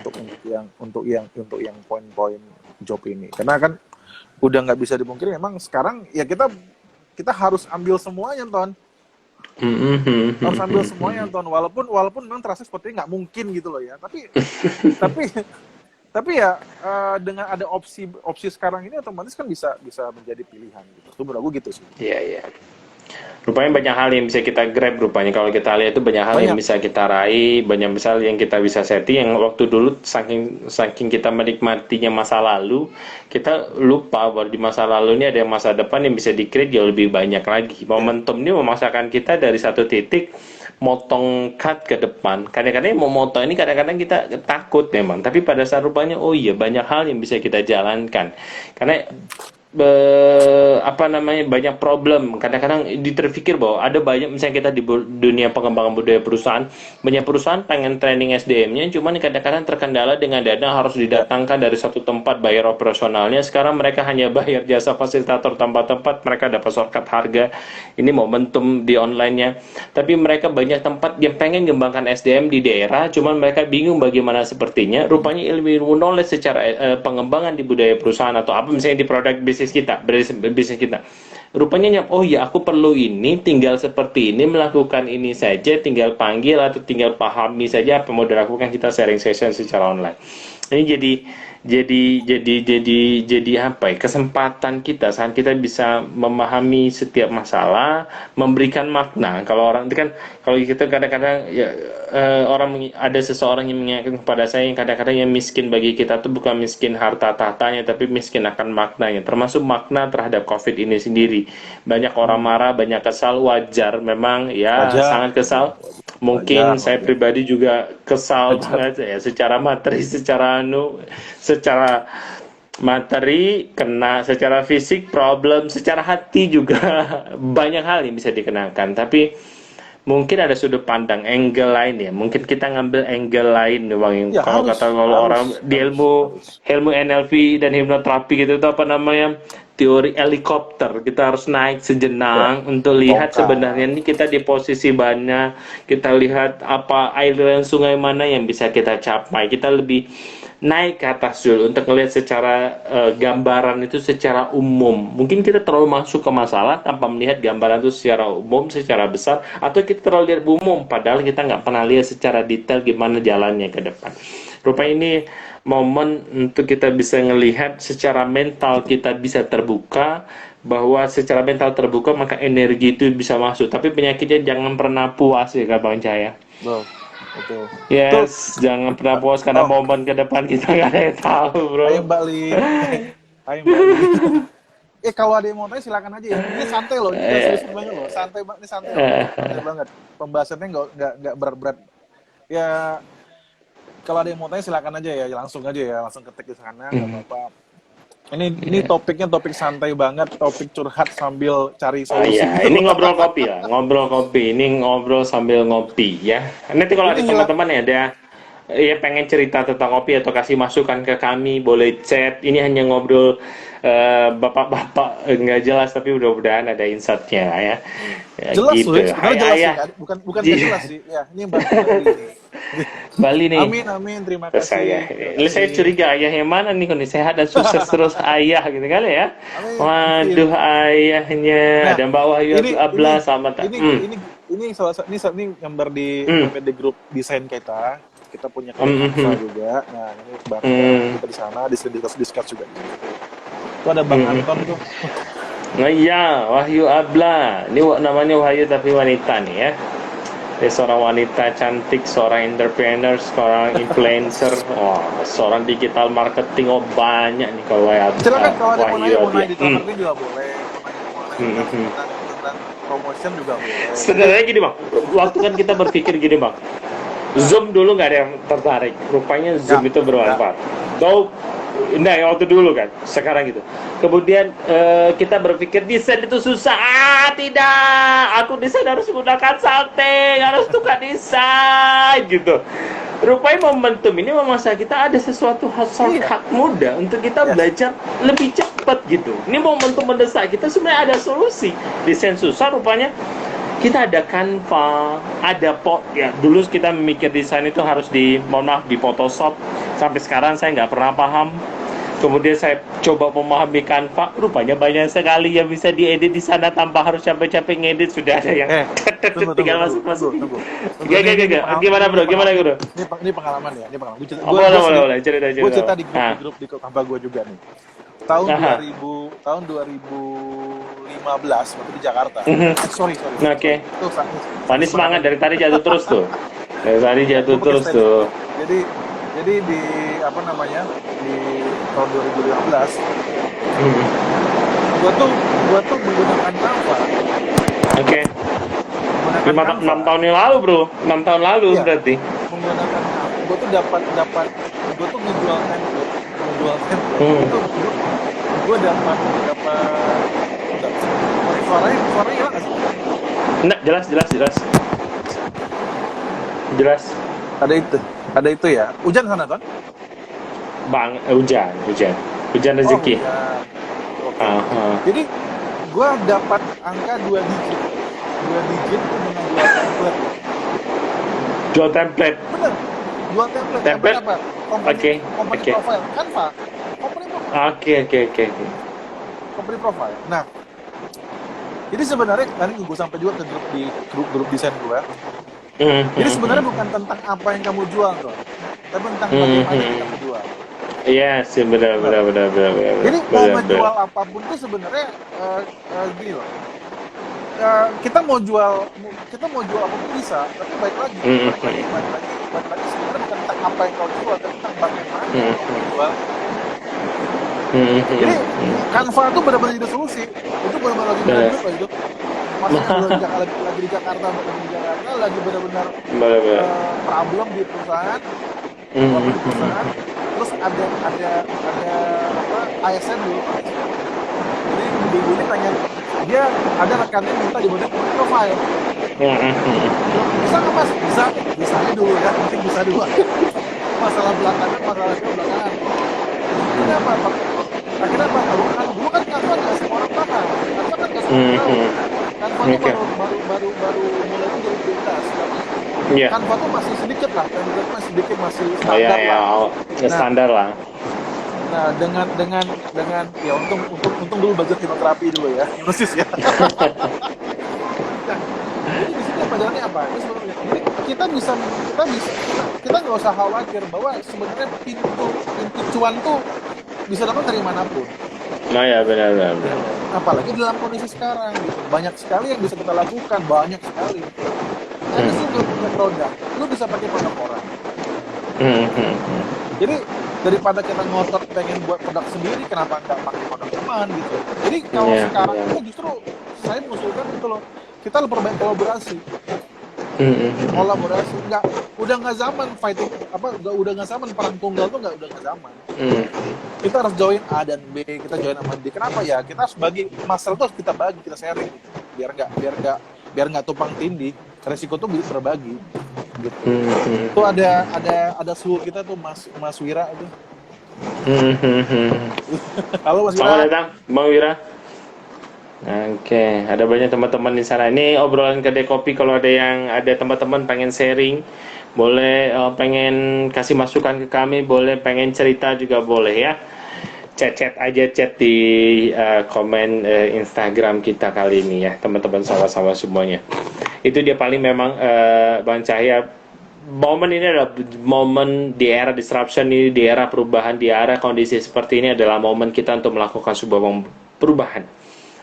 B: untuk yang poin-poin job ini. Karena kan udah nggak bisa dipungkiri memang sekarang ya kita harus ambil semuanya, Ton. Harus ambil semuanya, Ton. Walaupun memang terasa seperti nggak mungkin gitu loh ya. Tapi ya dengan ada opsi sekarang ini otomatis kan bisa menjadi pilihan gitu. Itu menurut aku gitu sih.
A: Iya. Rupanya banyak hal yang bisa kita grab, rupanya kalau kita lihat itu banyak hal yang bisa kita raih, banyak hal yang kita bisa setting, yang waktu dulu saking kita menikmatinya masa lalu, kita lupa bahwa di masa lalu ini ada masa depan yang bisa di-create jauh lebih banyak lagi. Momentum ini memaksakan kita dari satu titik motong cut ke depan. Kadang-kadang mau motong ini kadang-kadang kita takut memang, tapi pada saat rupanya oh iya banyak hal yang bisa kita jalankan. Karena banyak problem. Kadang-kadang diterpikir bahwa ada banyak, misalnya kita di dunia pengembangan budaya perusahaan, banyak perusahaan pengen training SDM-nya, cuman kadang-kadang terkendala dengan dana harus didatangkan dari satu tempat, bayar operasionalnya. Sekarang mereka hanya bayar jasa fasilitator tanpa tempat, mereka dapat shortcut harga. Ini momentum di online-nya. Tapi mereka banyak tempat yang pengen mengembangkan SDM di daerah, cuman mereka bingung bagaimana sepertinya. Rupanya ilmu knowledge secara pengembangan di budaya perusahaan atau apa misalnya di produk bisnis kita. Rupanya oh ya aku perlu ini, tinggal seperti ini, melakukan ini saja, tinggal panggil atau tinggal pahami saja apa mau dilakukan, kita sharing session secara online. Ini jadi apa ya, kesempatan kita saat kita bisa memahami setiap masalah, memberikan makna. Kalau orang itu kan, kalau kita kadang-kadang ya ada seseorang yang mengingatkan kepada saya yang kadang-kadang yang miskin bagi kita tuh bukan miskin harta tahtanya, tapi miskin akan maknanya, termasuk makna terhadap COVID ini sendiri. Banyak orang marah, banyak kesal, wajar memang ya, sangat kesal. Mungkin saya pribadi juga kesal banget ya, secara materi, secara materi kena, secara fisik problem, secara hati juga banyak hal yang bisa dikenakan. Tapi mungkin ada sudut pandang, angle lain ya. Mungkin kita ngambil angle lain, Bang. Ya, kalau orang di ilmu NLP dan hipnoterapi gitu, itu apa namanya? Teori helikopter. Kita harus naik sejenak untuk lihat sebenarnya ini kita di posisi mana, kita lihat apa aliran sungai mana yang bisa kita capai. Kita lebih naik ke atas dulu untuk melihat secara gambaran itu secara umum. Mungkin kita terlalu masuk ke masalah tanpa melihat gambaran itu secara umum, secara besar, atau kita terlalu lihat umum padahal kita nggak pernah lihat secara detail gimana jalannya ke depan. Rupanya ini momen untuk kita bisa melihat secara mental, kita bisa terbuka, bahwa secara mental terbuka maka energi itu bisa masuk. Tapi penyakitnya jangan pernah puas ya Kak Bang Cahaya.
B: Betul.
A: Yes, jangan pernah puas karena momen ke depan kita nggak ada yang tahu, bro.
B: Ayo Mbak Lin. Kalau ada yang mau tanya silakan aja ya. Ini santai loh, ini serius banget loh. Santai banget, ini santai banget. Pembahasannya nggak berat-berat. Ya, kalau ada yang mau tanya silakan aja ya, langsung ketik di sana, nggak apa-apa. Ini topiknya topik santai banget, topik curhat sambil cari solusi.
A: Iya, ini ngobrol kopi lah, ini ngobrol sambil ngopi ya. Nanti kalau ada teman-teman ya pengen cerita tentang kopi atau kasih masukan ke kami, boleh chat. Ini hanya ngobrol bapak-bapak nggak jelas, tapi mudah-mudahan ada insight-nya ya.
B: Jelas
A: gitu.
B: jelas sih, bukan jelas sih. Ya, ini Mbak.
A: Bali nih.
B: Amin, amin. Terima
A: Saya,
B: kasih. Terima
A: ini saya
B: kasih.
A: curiga ayah yang mana nih kondisi sehat dan sukses terus ayah gitu kali ya.
B: Amin, amin.
A: Waduh ayahnya
B: Nah,
A: ada Mbak Wahyu
B: ini ini
A: Abla sama tak.
B: ini ini ini gambar di grup desain kita. Kita punya kedai Canva juga. Nah, ini bareng-bareng kita di sana, discuss juga. Itu ada Bang Anton tuh.
A: Nah iya, Wahyu Abla. Ini namanya Wahyu tapi wanita nih ya. Dia seorang wanita cantik, seorang entrepreneur, seorang influencer, seorang digital marketing, banyak nih kalau
B: Silakan kalau ada
A: Wahyu
B: mau
A: Abla.
B: nanya digital marketing juga boleh. Mau nanya tentang promotion juga boleh.
A: Sebenarnya gini bang, waktu kan kita berpikir gini bang, Zoom dulu nggak ada yang tertarik, rupanya Zoom itu bermanfaat. Tahu, nah waktu dulu kan, sekarang gitu. Kemudian kita berpikir desain itu susah, tidak, aku desain harus menggunakan Salting, harus tukar desain gitu. Rupanya momentum ini memaksa kita ada sesuatu shortcut mudah untuk kita belajar lebih cepat gitu. Ini momentum mendesak kita sebenarnya ada solusi. Desain susah rupanya kita ada Canva, ada ya dulu kita memikir desain itu harus di Photoshop. Sampai sekarang saya nggak pernah paham. Kemudian saya coba memahami Canva, rupanya banyak sekali yang bisa diedit di sana tanpa harus capek-capek ngedit. Sudah ada yang tinggal masuk. Gimana bro?
B: Ini pengalaman ya, ini pengalaman.
A: Boleh, cerita.
B: Gue cerita di grup di Canva gue juga nih. Tahun 2015 waktu di Jakarta. Sorry.
A: Oke. Pani semangat dari tadi jatuh terus tuh.
B: Jadi di apa namanya di tahun 2015 gua tuh menggunakan Canva.
A: Oke. 6 tahun yang lalu bro, 6 tahun lalu iya, berarti.
B: Menggunakan Canva, gua tuh dapat gua tuh ngejual template. Gua dapat suaranya hilang nggak sih?
A: Nah, jelas.
B: Ada itu ya. Hujan sana kan?
A: Bang, hujan rezeki.
B: Jadi gue dapat angka 2 digit itu dengan
A: jual template.
B: Bener, jual template. Apa? Company profile, Canva. Company profile.
A: Oke.
B: Company profile. Nah, jadi sebenarnya tadi gue sampai juga ke grup desain gue. Jadi sebenarnya bukan tentang apa yang kamu jual, bro, tapi tentang bagaimana yang kamu jual.
A: Iya sih, benar.
B: Jadi mau menjual apapun itu sebenarnya gini loh. Kita mau jual apapun bisa, tapi baik lagi sebenarnya bukan tentang apa yang kau jual, tapi tentang bagaimana kau jual. Jadi Canva itu benar-benar jadi solusi. Itu benar-benar lagi hidup lah itu. Maksudnya lagi di Jakarta, lagi benar-benar problem di perusahaan, terus ada ASN dulu. Jadi ibu-ibu ini tanya, dia ada rekannya minta dibuatin profile. Bisa nggak mas? Bisa dulu ya, mungkin bisa dulu. Masalah belakangan. Akhirnya apa? Dulu kan Canva nggak semua orang paham. Canva kan nggak semua orang tahu. Canva tuh baru mulai jadi prioritas. Canva tuh masih sedikit lah, template masih standar lah.
A: Standar lah.
B: Nah, dengan ya untung dulu belajar hipnoterapi dulu ya, hipnosis ya. Jadi di sini pelajarannya apa? Jadi kita nggak usah khawatir bahwa sebenarnya pintu cuan tuh bisa datang dari manapun.
A: Nah ya benar.
B: Apalagi dalam kondisi sekarang gitu. Banyak sekali yang bisa kita lakukan, banyak sekali. Karena sih lu punya produk, lu bisa pakai produk orang. Jadi daripada kita ngotot pengen buat produk sendiri, kenapa nggak pakai produk teman gitu. Jadi kalau sekarang itu justru saya mengusulkan gitu loh, kita lebih kolaborasi. Udah nggak zaman fighting udah nggak zaman perang tunggal tuh udah nggak zaman. Kita harus join A dan B, kita join sama D. Kenapa ya? Kita harus bagi masalah tuh kita bagi, kita sharing gitu. Biar nggak tumpang tindih. Resiko tuh bisa berbagi. Gitu. Tuh ada suhu kita tuh Mas Wira itu.
A: Halo Mas Wira. Selamat datang, Bang Wira. Oke, ada banyak teman-teman di sana. Ini obrolan kedai kopi. Kalau ada teman-teman pengen sharing, boleh pengen kasih masukan ke kami, boleh pengen cerita juga boleh ya. Chat-chat aja chat di komen Instagram kita kali ini ya, teman-teman sama-sama semuanya. Itu dia paling memang Bang Cahya, momen ini adalah momen di era disruption ini, di era perubahan, di era kondisi seperti ini adalah momen kita untuk melakukan sebuah perubahan,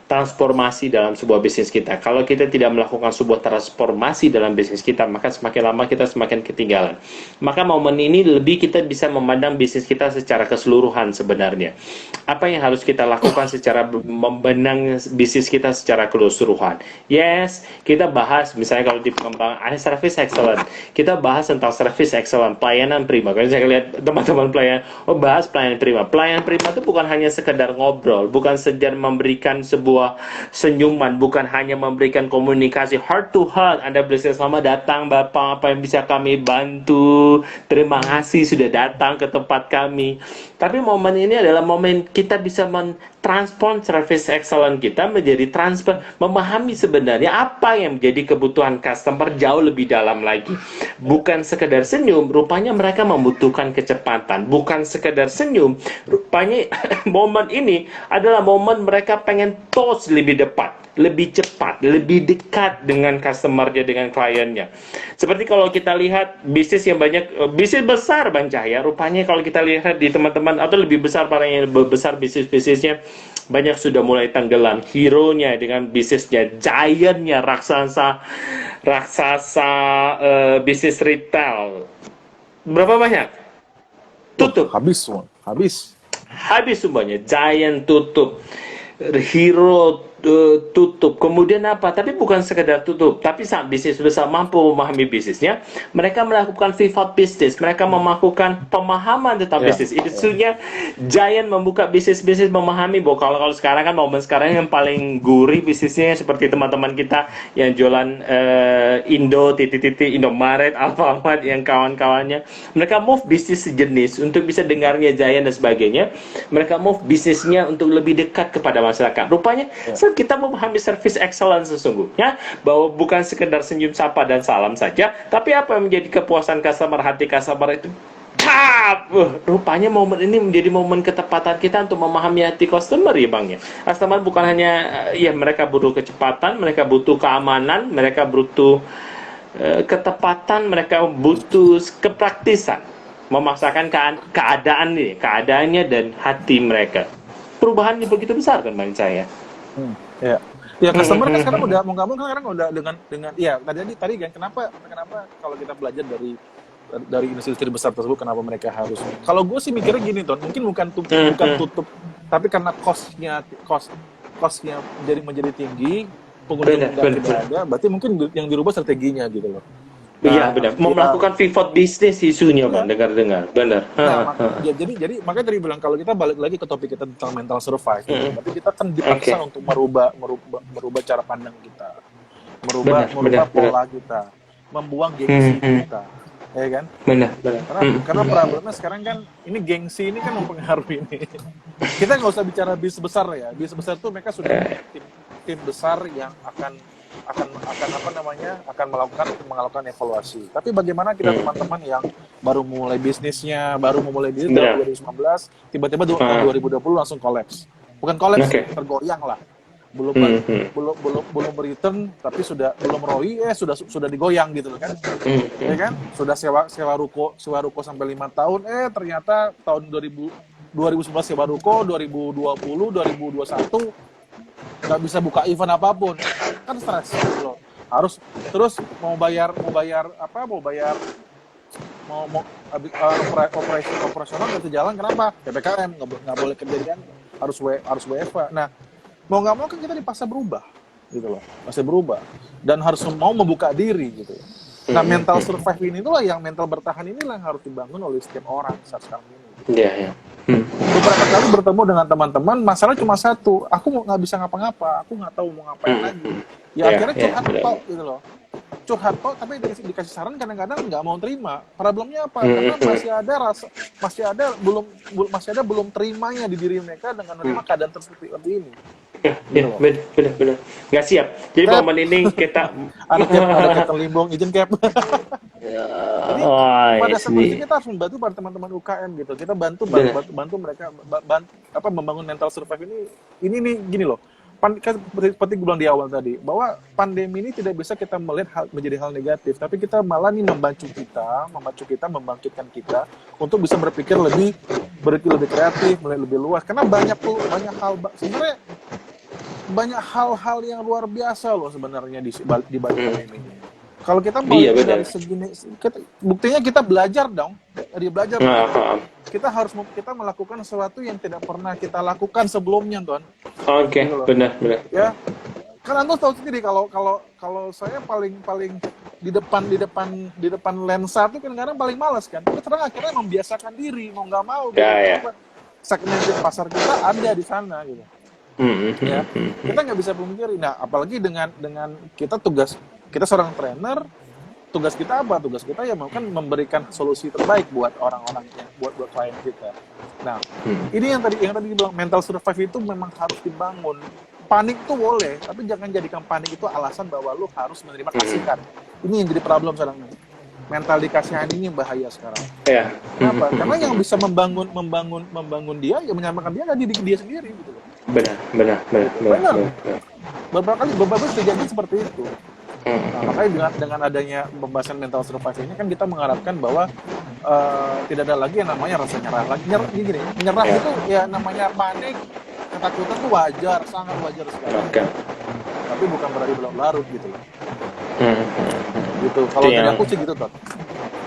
A: transformasi dalam sebuah bisnis kita. Kalau kita tidak melakukan sebuah transformasi dalam bisnis kita, maka semakin lama kita semakin ketinggalan. Maka momen ini lebih kita bisa memandang bisnis kita secara keseluruhan sebenarnya. Apa yang harus kita lakukan secara membenang bisnis kita secara keseluruhan? Yes, kita bahas misalnya kalau di pengembangan ada service excellent. Kita bahas tentang service excellent, pelayanan prima. Kalau saya lihat teman-teman pelayan, bahas pelayanan prima. Pelayanan prima itu bukan hanya sekedar ngobrol, bukan sekedar memberikan sebuah senyuman, bukan hanya memberikan komunikasi heart to heart. Anda bersama selamat datang Bapak, apa yang bisa kami bantu, terima kasih sudah datang ke tempat kami. Tapi momen ini adalah momen kita bisa mentransform service excellent kita menjadi transfer, memahami sebenarnya apa yang menjadi kebutuhan customer jauh lebih dalam lagi. Bukan sekedar senyum, rupanya mereka membutuhkan kecepatan. Bukan sekedar senyum, rupanya momen ini adalah momen mereka pengen tos lebih dekat, lebih cepat, lebih dekat dengan customer-nya, dengan kliennya. Seperti kalau kita lihat bisnis yang banyak, bisnis besar Bang Cahya, rupanya kalau kita lihat di teman-teman atau lebih besar para yang besar bisnisnya, banyak sudah mulai tenggelam. Hero-nya dengan bisnisnya, giant-nya, raksasa bisnis retail. Berapa banyak? Tutup.
B: Habis semua,
A: Habis semuanya, giant tutup, hero tutup. Kemudian apa? Tapi bukan sekedar tutup, tapi saat bisnis sudah mampu memahami bisnisnya, mereka melakukan pivot bisnis, mereka melakukan pemahaman tentang bisnis. Isunya giant membuka bisnis memahami bahwa kalau sekarang kan momen sekarang yang paling gurih bisnisnya seperti teman-teman kita yang jualan Indomaret, Alfamart, yang kawan-kawannya, mereka move bisnis sejenis untuk bisa dengarnya giant dan sebagainya. Mereka move bisnisnya untuk lebih dekat kepada masyarakat. Rupanya kita memahami service excellence sesungguhnya, bahwa bukan sekedar senyum sapa dan salam saja, tapi apa yang menjadi kepuasan customer, hati customer itu rupanya momen ini menjadi momen ketepatan kita untuk memahami hati customer ya Bang ya. Customer bukan hanya mereka butuh kecepatan, mereka butuh keamanan, mereka butuh ketepatan, mereka butuh kepraktisan memaksakan keadaannya dan hati mereka. Perubahan yang begitu besar kan Bang Cahya.
B: Ya customer kan sekarang udah mau nggak mau sekarang udah dengan ya tadi kan kenapa kalau kita belajar dari industri besar tersebut kenapa mereka harus, kalau gue sih mikirnya gini Ton, mungkin bukan tutup tapi karena costnya menjadi tinggi, pengunjung tidak ada, berarti mungkin yang dirubah strateginya gitu loh.
A: Iya benar. Melakukan pivot bisnis isunya Bang, dengar. Benar.
B: Jadi makanya tadi bilang kalau kita balik lagi ke topik kita tentang mental survive, tapi kita kan dipaksa untuk merubah cara pandang kita, merubah pola kita, membuang gengsi kita, ya kan? Benar. Karena problemnya sekarang kan ini gengsi ini kan mempengaruhi ini. Kita nggak usah bicara bis besar ya, bis besar tuh mereka sudah tim besar yang akan melakukan evaluasi. Tapi bagaimana kita teman-teman yang baru memulai bisnis tahun 2019, tiba-tiba tahun 2020 langsung kolaps. Bukan kolaps, tergoyang lah. Belum return tapi belum ROI sudah digoyang gitu loh kan. Ya kan? Sudah sewa ruko sampai 5 tahun, ternyata tahun 2019 sewa ruko, 2020, 2021 nggak bisa buka event apapun, kan stres gitu loh. Harus terus mau bayar operasional nggak jalan, kenapa? PPKM nggak boleh kerjaan, harus WFH. Nah mau nggak mau kan kita dipaksa berubah gitu loh, masih berubah dan harus mau membuka diri gitu. Nah mental survive inilah yang mental bertahan inilah yang harus dibangun oleh setiap orang saat sekarang ini.
A: Iya.
B: Beberapa kali bertemu dengan teman-teman, masalah cuma satu, aku nggak bisa ngapa-ngapa, aku nggak tahu mau ngapain lagi. Ya akhirnya curhat tok gitu loh. Curhat tok, tapi dikasih saran kadang-kadang nggak mau terima. Problemnya apa? Karena masih ada belum terimanya di diri mereka dengan menerima keadaan seperti ini. gitu
A: Ya,
B: loh.
A: benar. Nggak siap. Jadi
B: Cap,
A: momen ini kita
B: ada Cap terlimbung, izin Cap. Jadi
A: oh,
B: pada
A: yes,
B: saat kondisi kita harus membantu para teman-teman UKM gitu. Kita
A: benar.
B: bantu mereka membangun mental survive ini. Ini nih gini loh. Kan seperti gue bilang di awal tadi, bahwa pandemi ini tidak bisa kita melihat menjadi hal negatif, tapi kita malah nih membantu kita, membangkitkan kita untuk bisa berpikir lebih kreatif, melihat lebih luas. Karena banyak hal sebenarnya, banyak hal-hal yang luar biasa loh sebenarnya di balik hal ini. Kalau kita
A: Iya,
B: melihat
A: benar.
B: dari segini, buktinya kita belajar dong. Kita harus melakukan sesuatu yang tidak pernah kita lakukan sebelumnya, Tuan.
A: Oke,
B: Gitu loh.
A: benar.
B: Ya, kan Anto tahu sendiri kalau saya paling di depan lensa tuh kadang-kadang paling malas kan. Tapi terang akhirnya membiasakan diri, mau nggak mau.
A: Ya.
B: Segmented pasar kita ada di sana gitu. Ya, kita nggak bisa pungkiri. Nah, apalagi dengan kita seorang trainer, tugas kita apa? Tugas kita ya kan memberikan solusi terbaik buat orang-orangnya, buat klien kita. Nah, ini yang tadi bilang mental survive itu memang harus dibangun. Panik tuh boleh, tapi jangan jadikan panik itu alasan bahwa lu harus menerima kasihan. Ini yang jadi problem sekarang. Mental dikasihan ini bahaya sekarang.
A: Ya.
B: Kenapa? Karena yang bisa membangun dia, ya menyamakan dia dari diri dia sendiri gitu loh.
A: Benar.
B: Beberapa kali terjadi seperti itu. Nah, makanya dengan adanya pembahasan mental survive ini kan kita mengharapkan bahwa tidak ada lagi yang namanya rasa nyerah. Menyerah itu ya namanya panik, ketakutan itu wajar, sangat wajar sekali.
A: Okay.
B: Tapi bukan berarti belum larut gitu loh. Gitu. Kalau dari aku sih gitu, Tot.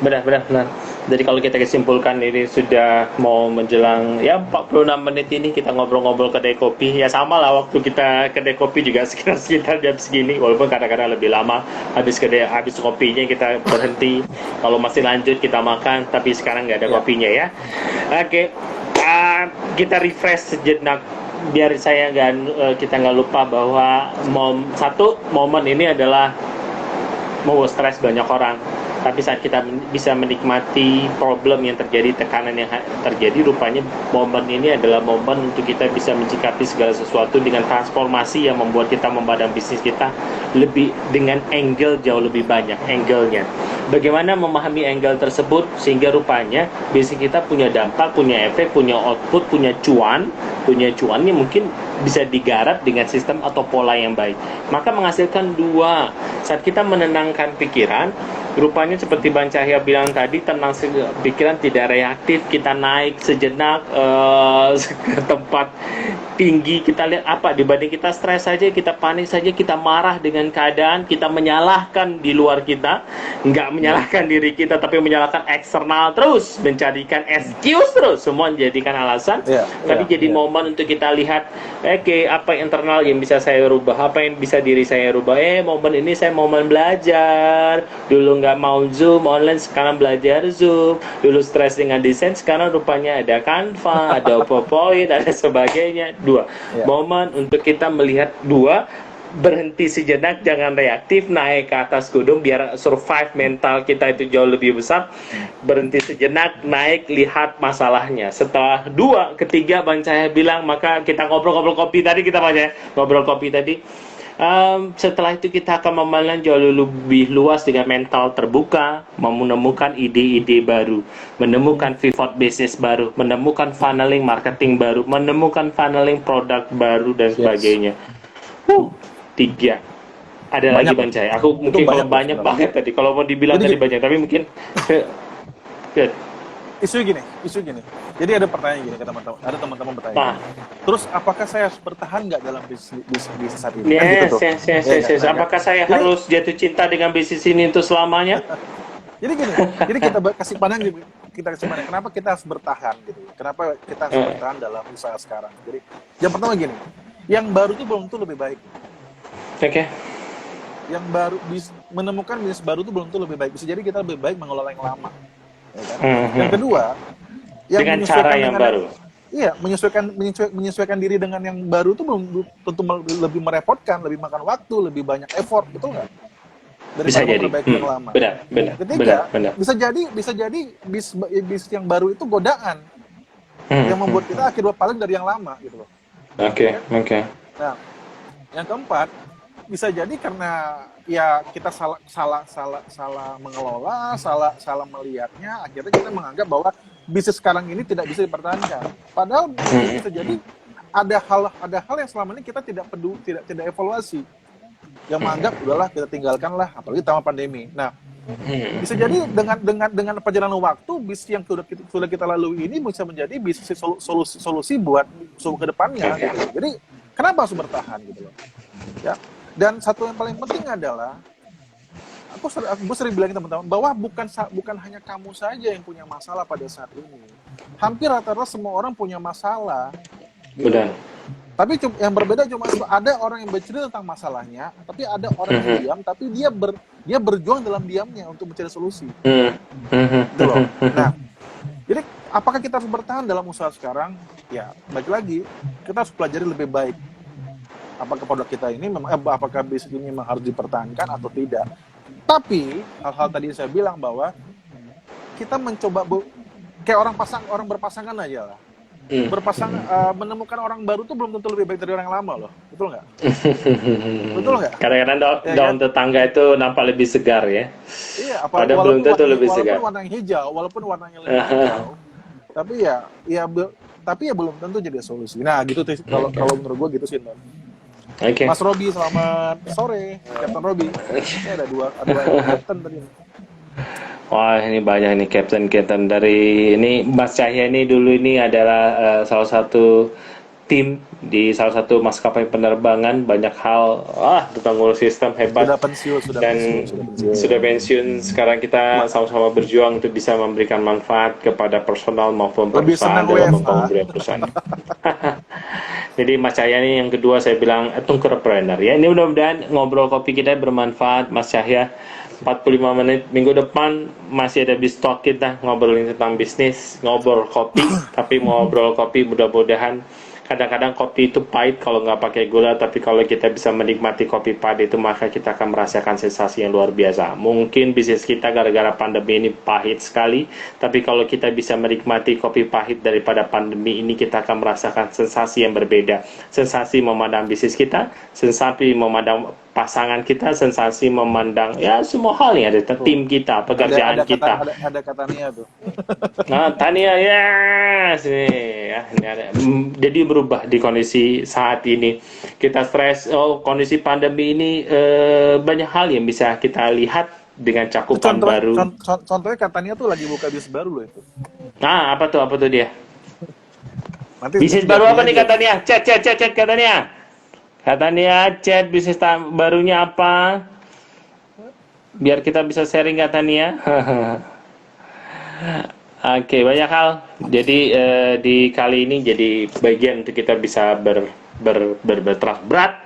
A: Benar. Jadi kalau kita kesimpulkan ini sudah mau menjelang ya 46 menit ini kita ngobrol-ngobrol kedai kopi. Ya sama lah waktu kita kedai kopi juga sekitar jam segini, walaupun kadang-kadang lebih lama habis kopinya kita berhenti. Kalau masih lanjut kita makan, tapi sekarang nggak ada kopinya ya. Oke. Kita refresh sejenak biar kita nggak lupa bahwa momen ini adalah mau stres banyak orang. Tapi saat kita bisa menikmati problem yang terjadi, tekanan yang terjadi, rupanya momen ini adalah momen untuk kita bisa mencikapi segala sesuatu dengan transformasi yang membuat kita memandang bisnis kita lebih dengan angle jauh lebih banyak, angle-nya. Bagaimana memahami angle tersebut sehingga rupanya bisnis kita punya dampak, punya efek, punya output, punya cuannya mungkin bisa digarap dengan sistem atau pola yang baik. Maka menghasilkan dua. Saat kita menenangkan pikiran, rupanya seperti Bang Cahya bilang tadi, tenang pikiran, tidak reaktif, kita naik sejenak ke tempat tinggi, kita lihat apa dibanding kita stres saja, kita panik saja, kita marah dengan keadaan, kita menyalahkan di luar kita, nggak menyalahkan diri kita tapi menyalahkan eksternal terus, mencarikan excuse terus, semua menjadikan alasan. Tapi jadi momen untuk kita lihat, oke, apa internal yang bisa saya rubah, apa yang bisa diri saya rubah. Momen ini saya momen belajar. Dulu nggak mau Zoom online, sekarang belajar Zoom. Dulu stres dengan desain, sekarang rupanya ada Canva, ada PowerPoint, ada sebagainya. Momen untuk kita melihat berhenti sejenak, jangan reaktif, naik ke atas gunung biar survive mental kita itu jauh lebih besar. Berhenti sejenak, naik, lihat masalahnya. Setelah ketiga Bang Cahya bilang, maka kita ngobrol kopi tadi, setelah itu kita akan memandang jauh lebih luas dengan mental terbuka, menemukan ide-ide baru, menemukan pivot bisnis baru, menemukan funneling marketing baru, menemukan funneling produk baru dan sebagainya. 3. Ada banyak lagi Bang Cahya. Aku mungkin banyak banget tadi. Kalau mau dibilang tadi banyak, tapi mungkin good.
B: Isu gini. Jadi ada pertanyaan gini ke teman-teman. Ada teman-teman bertanya. Terus apakah saya harus bertahan nggak dalam bisnis saat ini?
A: Yes. Apakah saya harus jatuh cinta dengan bisnis ini untuk selamanya?
B: Jadi gini. Jadi kita kasih pandang kenapa kita harus bertahan gitu. Kenapa kita harus bertahan dalam usaha sekarang. Jadi yang pertama gini. Yang baru itu belum tentu lebih baik.
A: Oke.
B: Yang baru menemukan bisnis baru itu belum tentu lebih baik. Bisa jadi kita lebih baik mengelola yang lama. Ya kan? Yang kedua,
A: dengan cara yang baru.
B: Iya, menyesuaikan diri dengan yang baru itu belum tentu lebih merepotkan, lebih makan waktu, lebih banyak effort, betul nggak?
A: Bisa jadi.
B: Yang lama.
A: Benar.
B: Ketiga, bisa jadi bis yang baru itu godaan yang membuat kita akhirnya paling dari yang lama gitu loh.
A: Oke.
B: Nah, yang keempat, bisa jadi karena ya kita salah mengelola, salah melihatnya, akhirnya kita menganggap bahwa bisnis sekarang ini tidak bisa dipertahankan. Padahal mungkin bisa jadi ada hal yang selama ini kita tidak peduli, tidak evaluasi. Yang menganggap udahlah kita tinggalkanlah, apalagi sama pandemi. Nah, bisa jadi dengan perjalanan waktu, bisnis yang sudah kita lalui ini bisa menjadi bisnis solusi buat ke depannya. Gitu. Jadi kenapa harus bertahan gitu loh? Ya. Dan satu yang paling penting adalah aku sering bilang ke teman-teman bahwa bukan hanya kamu saja yang punya masalah pada saat ini. Hampir rata-rata semua orang punya masalah.
A: Benar.
B: Tapi yang berbeda cuma ada orang yang bercerita tentang masalahnya, tapi ada orang yang diam, tapi dia berjuang dalam diamnya untuk mencari solusi. Gitu loh. Nah, jadi apakah kita harus bertahan dalam usaha sekarang? Ya, balik lagi, kita harus pelajari lebih baik. Apakah produk kita ini apakah bisnis ini memang harus dipertahankan atau tidak? Tapi hal-hal tadi saya bilang bahwa kita mencoba kayak orang berpasangan aja lah. Menemukan orang baru tuh belum tentu lebih baik dari orang yang lama loh, betul nggak? Betul nggak?
A: Kadang-kadang daun tetangga itu nampak lebih segar ya.
B: Iya,
A: padahal belum tentu lebih segar.
B: Walaupun warnanya lebih hijau, tapi ya belum tentu jadi solusi. Nah gitu sih kalau menurut gue gitu sih, Don.
A: Okay.
B: Mas Robi, selamat sore, Captain Robi. Ini ada dua Captain tadi.
A: Wah, ini banyak nih Captain dari ini Mas Cahya ini dulu ini adalah salah satu tim di salah satu maskapai penerbangan, banyak hal tentang ngurus sistem hebat. Sudah pensiun. Sekarang kita sama-sama berjuang untuk bisa memberikan manfaat kepada personal maupun perusahaan dalam membangun perusahaan. Jadi Mas Cahya ini yang kedua saya bilang entrepreneur ya. Ini mudah-mudahan ngobrol kopi kita bermanfaat Mas Cahya. 45 menit minggu depan masih ada di stok kita ngobrolin tentang bisnis, ngobrol kopi, tapi ngobrol kopi mudah-mudahan kadang-kadang kopi itu pahit kalau nggak pakai gula, tapi kalau kita bisa menikmati kopi pahit itu maka kita akan merasakan sensasi yang luar biasa. Mungkin bisnis kita gara-gara pandemi ini pahit sekali, tapi kalau kita bisa menikmati kopi pahit daripada pandemi ini kita akan merasakan sensasi yang berbeda. Sensasi memandang bisnis kita, sensasi memandang pasangan kita, sensasi memandang ya semua hal yang ada tim kita, pekerjaan kita.
B: Ada kata Tania tuh.
A: Nah, Tania ya, sini ya, ini ada. Jadi berubah di kondisi saat ini. Kita stres, kondisi pandemi ini banyak hal yang bisa kita lihat dengan cakupan baru.
B: Contohnya katanya tuh lagi buka bisnis baru loh itu.
A: Nah, apa tuh dia? Bisnis baru apa nih katanya? Chat katanya. Katanya chat bisnis barunya apa? Biar kita bisa sharing katanya. Oke, banyak hal. Jadi di kali ini jadi bagian untuk kita bisa berterus berat.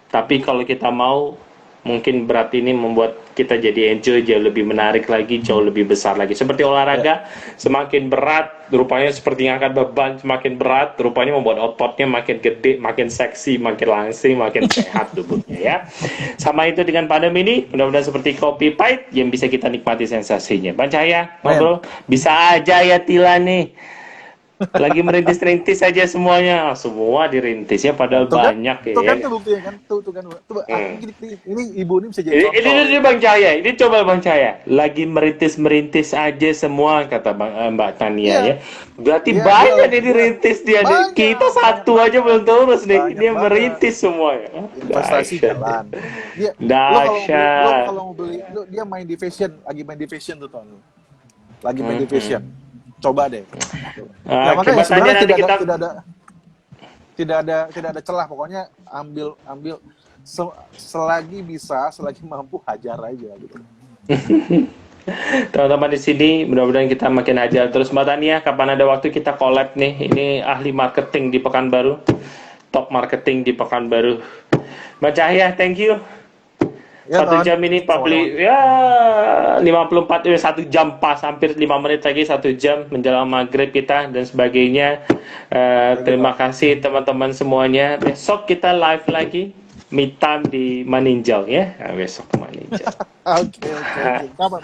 A: Tapi kalau kita mau, mungkin berat ini membuat kita jadi enjoy, jauh lebih menarik lagi, jauh lebih besar lagi. Seperti olahraga, semakin berat, rupanya seperti ngangkat beban, semakin berat, rupanya membuat ototnya makin gede, makin seksi, makin langsing, makin sehat tubuhnya ya. Sama itu dengan pandemi ini, mudah-mudahan seperti kopi pahit yang bisa kita nikmati sensasinya. Bang Cahya, ngobrol, bisa aja ya Tila nih. Lagi merintis-rintis saja semuanya, semua dirintis ya, padahal banyak ya.
B: Tuh kan tuh buktinya kan, tuh kan. Ini ibu ini bisa jadi contoh.
A: Ini Bang Cahya, ini coba Bang Cahya, lagi merintis aja semua kata Mbak Tania ya. Berarti banyak nih dirintis dia. Kita satu aja belum terus nih, dia merintis semua ya.
B: Investasi jalan.
A: Dahsyat.
B: Kalau mau beli, dia main di fashion, lagi main di fashion tuh Ton. Lagi main di fashion. Coba deh. Nah, makanya sebenarnya tidak ada celah, pokoknya ambil selagi bisa, selagi mampu hajar aja gitu.
A: Teman-teman di sini, mudah-mudahan kita makin hajar terus. Mbak Tania, kapan ada waktu kita collab nih? Ini ahli marketing di Pekanbaru, top marketing di Pekanbaru. Mbak Cahya, thank you. Ya, 1 jam ini publik ya 1 jam pas, hampir 5 menit lagi 1 jam menjelang maghrib kita dan sebagainya. Terima kasih teman-teman semuanya. Besok kita live lagi, meet time di Maninjau ya. Besok ke Maninjau.
B: Oke. Kapan?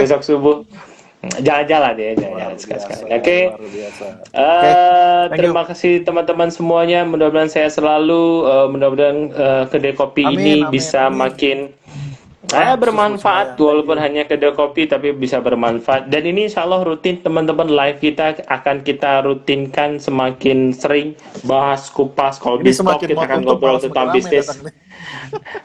A: Besok subuh. Jalan-jalan ya,
B: Luar
A: jalan-jalan
B: biasa,
A: sekali-sekali. Oke.
B: luar biasa. Oke, thank you.
A: Terima kasih teman-teman semuanya. Mudah-mudahan saya selalu, mudah-mudahan kedai kopi
B: Amin,
A: ini
B: amin,
A: bisa
B: amin.
A: makin
B: Sukses
A: bermanfaat,
B: semuanya. Thank
A: walaupun
B: you.
A: hanya kedai kopi tapi bisa bermanfaat. Dan ini insya Allah rutin teman-teman, live kita akan kita rutinkan semakin sering, bahas kupas. Kalau
B: Ini
A: di stop
B: semakin
A: kita
B: mau
A: akan
B: tutup
A: ngobrol
B: malah semakin
A: tentang
B: ramai
A: bisnis.
B: datang nih.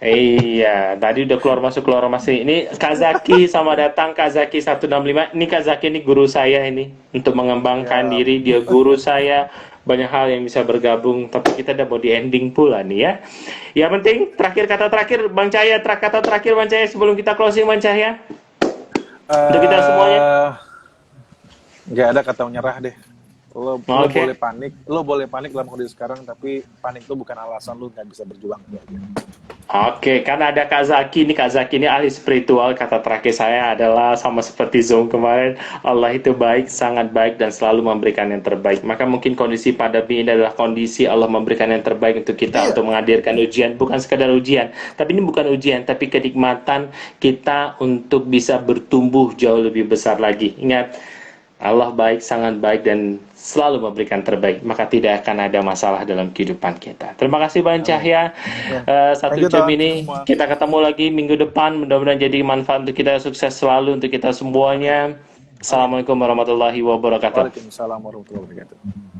A: Iya, tadi udah keluar masuk. Ini Kazaki sama datang, Kazaki 165. Ini Kazaki ini guru saya ini untuk mengembangkan
B: Ya,
A: diri. Dia guru saya, banyak hal yang bisa bergabung. Tapi kita udah mau di ending pula nih ya. Yang penting kata terakhir Bang Cahya, kata terakhir Bang Cahya sebelum kita closing Bang Cahya. Untuk kita semuanya.
B: Nggak ada kata menyerah deh. Lo
A: Oke.
B: boleh panik dalam kondisi sekarang, tapi panik itu bukan alasan lo nggak bisa berjuang.
A: Oke, karena ada Kazaki ini ahli spiritual. Kata terakhir saya adalah sama seperti Zoom kemarin, Allah itu baik, sangat baik dan selalu memberikan yang terbaik. Maka mungkin kondisi pandemi ini adalah kondisi Allah memberikan yang terbaik untuk kita,
B: Iya.
A: untuk menghadirkan ujian, bukan sekadar ujian. Tapi ini bukan ujian, tapi kenikmatan kita untuk bisa bertumbuh jauh lebih besar lagi. Ingat, Allah baik, sangat baik dan selalu memberikan terbaik, maka tidak akan ada masalah dalam kehidupan kita. Terima kasih Bang Cahya.
B: Thank you,
A: Jam
B: Ton.
A: ini
B: Semua.
A: kita ketemu lagi minggu depan, mudah-mudahan jadi manfaat untuk kita, sukses selalu untuk kita semuanya. Assalamualaikum warahmatullahi wabarakatuh.
B: Waalaikumsalam warahmatullahi wabarakatuh.